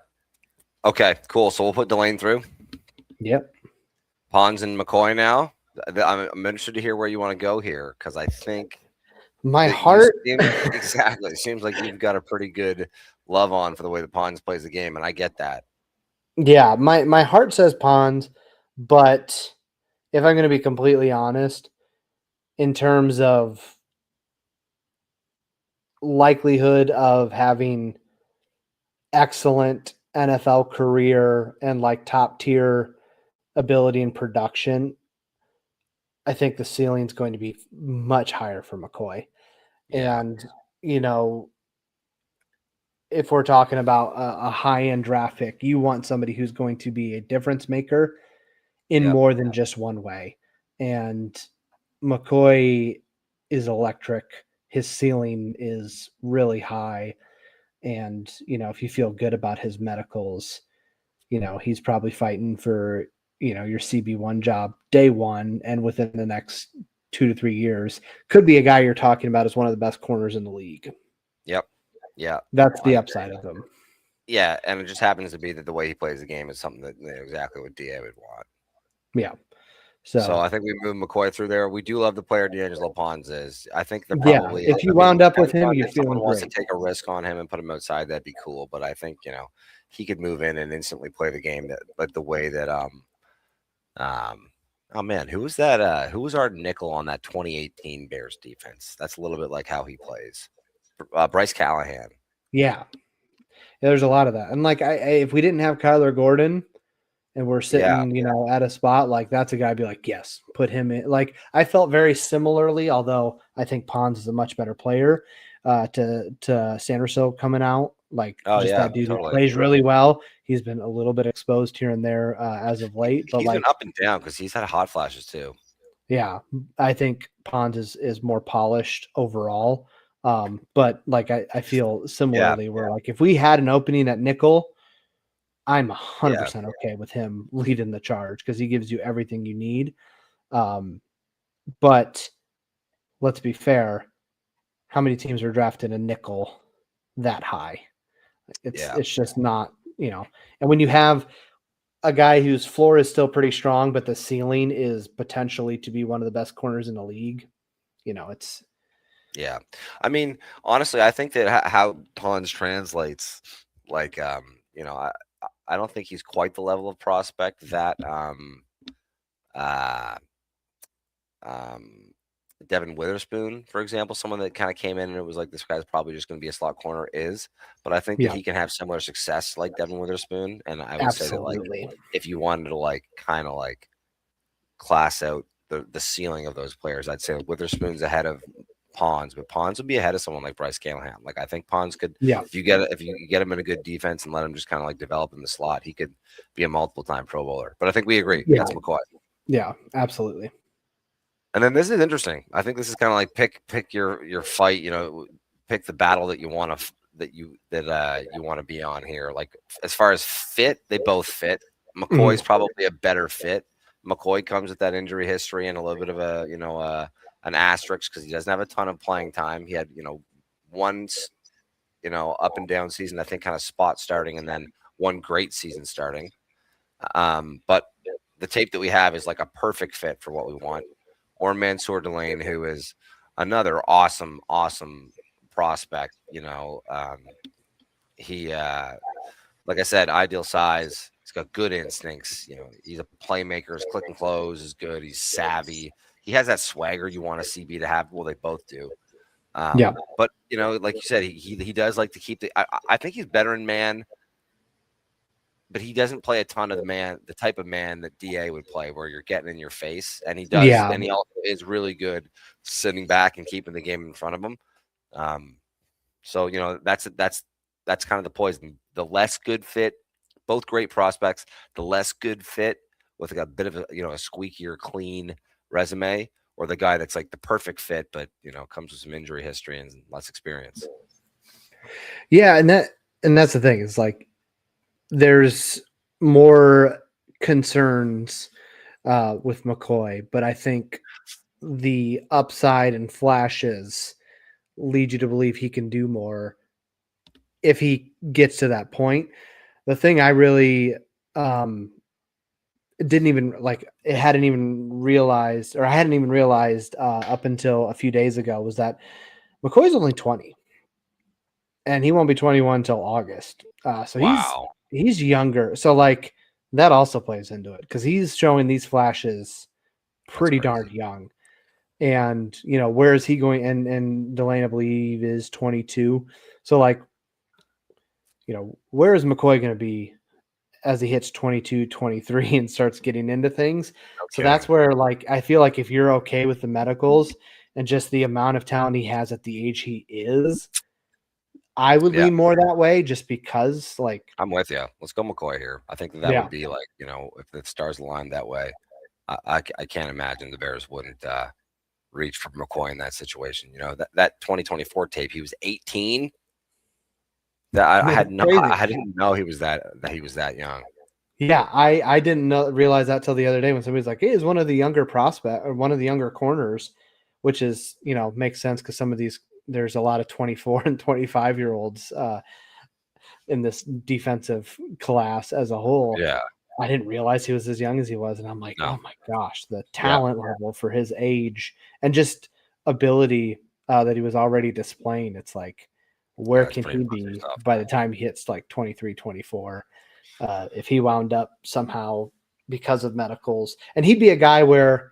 [SPEAKER 2] Okay, cool. So we'll put Delane through.
[SPEAKER 3] Yep.
[SPEAKER 2] Pons and McCoy now. I'm interested to hear where you want to go here, because I think
[SPEAKER 3] my heart
[SPEAKER 2] exactly. It seems like you've got a pretty good love on for the way the Pons plays the game, and I get that.
[SPEAKER 3] Yeah, my heart says Pons, but if I'm going to be completely honest, in terms of likelihood of having excellent NFL career and like top tier ability and production, I think the ceiling is going to be much higher for McCoy. Yeah. And, if we're talking about a high-end draft pick, you want somebody who's going to be a difference maker in more than just one way. And McCoy is electric. His ceiling is really high. And, if you feel good about his medicals, he's probably fighting for, your CB1 job day one. And within the next 2 to 3 years, could be a guy you're talking about as one of the best corners in the league.
[SPEAKER 2] Yep. Yeah.
[SPEAKER 3] That's the upside of him.
[SPEAKER 2] Yeah. And it just happens to be that the way he plays the game is something that exactly what DA would want.
[SPEAKER 3] Yeah.
[SPEAKER 2] So I think we move McCoy through there. We do love the player D'Angelo Pons is. I think they're probably
[SPEAKER 3] if you wound up with him, you're feeling
[SPEAKER 2] someone
[SPEAKER 3] great.
[SPEAKER 2] Wants to take a risk on him and put him outside, that'd be cool. But I think he could move in and instantly play the game but the way that oh man, who was that? Who was our nickel on that 2018 Bears defense? That's a little bit like how he plays. Bryce Callahan.
[SPEAKER 3] Yeah, there's a lot of that. And like if we didn't have Kyler Gordon and we're sitting, at a spot, like that's a guy I'd be like, yes, put him in. Like I felt very similarly, although I think Pons is a much better player to Sanderso coming out. Like that dude who plays really well. He's been a little bit exposed here and there as of late. But
[SPEAKER 2] he's been up and down because he's had hot flashes too.
[SPEAKER 3] Yeah, I think Pons is more polished overall. But like I feel similarly where like if we had an opening at nickel, I'm 100% okay with him leading the charge because he gives you everything you need. But let's be fair, how many teams are drafted a nickel that high? It's just not, and when you have a guy whose floor is still pretty strong, but the ceiling is potentially to be one of the best corners in the league, it's.
[SPEAKER 2] Yeah. I mean, honestly, I think that how Pons translates, like, I don't think he's quite the level of prospect that Devin Witherspoon, for example, someone that kind of came in and it was like, this guy's probably just going to be a slot corner but I think that he can have similar success like Devin Witherspoon. And I would say that like, if you wanted to like, kind of like class out the ceiling of those players, I'd say Witherspoon's ahead of Pons, but Pons would be ahead of someone like Bryce Callahan. Like I think Pons could, if you get him in a good defense and let him just kind of like develop in the slot, he could be a multiple-time Pro Bowler. But I think we agree. That's McCoy.
[SPEAKER 3] Yeah, absolutely.
[SPEAKER 2] And then this is interesting. I think this is kind of like pick your fight. Pick the battle that you want to you want to be on here. Like as far as fit, they both fit. McCoy's probably a better fit. McCoy comes with that injury history and a little bit of a an asterisk because he doesn't have a ton of playing time. He had one up and down season, I think kind of spot starting, and then one great season starting. But the tape that we have is like a perfect fit for what we want. Or Mansoor Delane, who is another awesome prospect. He like I said, ideal size. He's got good instincts. He's a playmaker. His click and close is good. He's savvy. He has that swagger you want a CB to have. Well, they both do.
[SPEAKER 3] Yeah.
[SPEAKER 2] But like you said, he does like to keep I think he's better in man, but he doesn't play a ton of the type of man that DA would play, where you're getting in your face. And he does, and he also is really good sitting back and keeping the game in front of him. So that's kind of the poison. The less good fit, both great prospects. The less good fit with like a bit of a squeakier, clean resume, or the guy that's like the perfect fit, but comes with some injury history and less experience.
[SPEAKER 3] Yeah, and that's the thing. Is like there's more concerns with McCoy, but I think the upside and flashes lead you to believe he can do more if he gets to that point. The thing I really didn't even like, I hadn't even realized up until a few days ago was that McCoy's only 20 and he won't be 21 until August. So
[SPEAKER 2] Wow.
[SPEAKER 3] he's younger. So like that also plays into it because he's showing these flashes pretty darn young. And where is he going? And Delane, I believe, is 22. So like, where is McCoy going to be as he hits 22, 23 and starts getting into things? Okay. So that's where, like, I feel like if you're okay with the medicals and just the amount of talent he has at the age he is, I would lean more that way just because, like,
[SPEAKER 2] I'm with you. Let's go McCoy here. I think that would be like, if the stars aligned that way, I can't imagine the Bears wouldn't reach for McCoy in that situation. That 2024 tape, he was 18. I didn't know he was that young.
[SPEAKER 3] Yeah, I didn't realize that till the other day when somebody's like, "Hey, he's one of the younger prospect or one of the younger corners," which is makes sense because some of these there's a lot of 24 and 25-year-olds in this defensive class as a whole.
[SPEAKER 2] Yeah,
[SPEAKER 3] I didn't realize he was as young as he was, and I'm like, oh my gosh, the talent level for his age and just ability that he was already displaying. It's like, where can he be by the time he hits like 23, 24? If he wound up somehow because of medicals, and he'd be a guy where,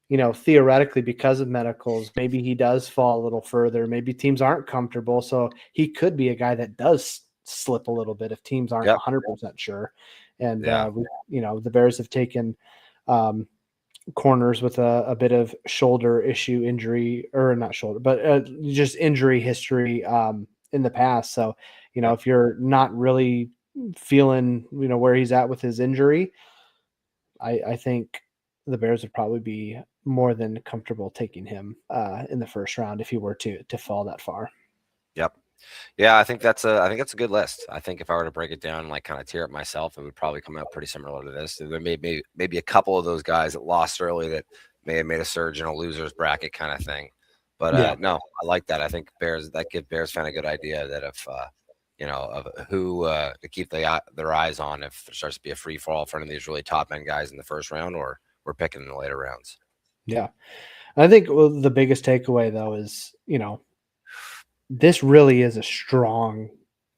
[SPEAKER 3] theoretically, because of medicals, maybe he does fall a little further. Maybe teams aren't comfortable. So he could be a guy that does slip a little bit if teams aren't 100% sure. And, the Bears have taken corners with a bit of shoulder issue injury, or not shoulder, but just injury history in the past. So, if you're not really feeling, where he's at with his injury, I think the Bears would probably be more than comfortable taking him in the first round if he were to fall that far.
[SPEAKER 2] Yep. Yeah, I think that's a good list. I think if I were to break it down and like kind of tear it myself, it would probably come out pretty similar to this. There may be maybe a couple of those guys that lost early that may have made a surge in a loser's bracket kind of thing. But no, I like that. I think that gives Bears fan a good idea that if of who to keep their eyes on if there starts to be a free fall for any of these really top end guys in the first round, or we're picking in the later rounds.
[SPEAKER 3] Yeah, I think the biggest takeaway though is this really is a strong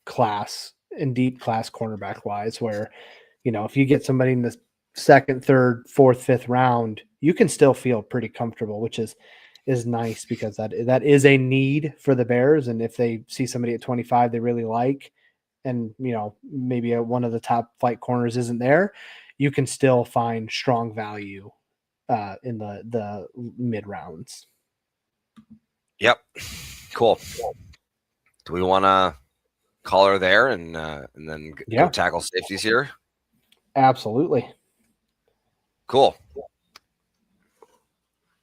[SPEAKER 3] class and deep class cornerback wise, where, if you get somebody in the second, third, fourth, fifth round, you can still feel pretty comfortable, which is nice because that is a need for the Bears. And if they see somebody at 25 they really like, and maybe one of the top flight corners isn't there, you can still find strong value in the mid rounds.
[SPEAKER 2] Yep. Cool. Do we want to call her there and then go tackle safeties here?
[SPEAKER 3] Absolutely.
[SPEAKER 2] Cool. All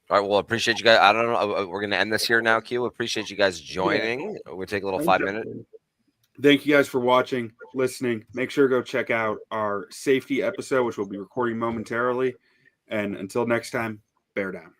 [SPEAKER 2] right. Well, appreciate you guys. I don't know. We're going to end this here now, Q. Appreciate you guys joining. We'll take a little 5-minute.
[SPEAKER 1] Thank you guys for watching, listening. Make sure to go check out our safety episode, which we'll be recording momentarily. And until next time, bear down.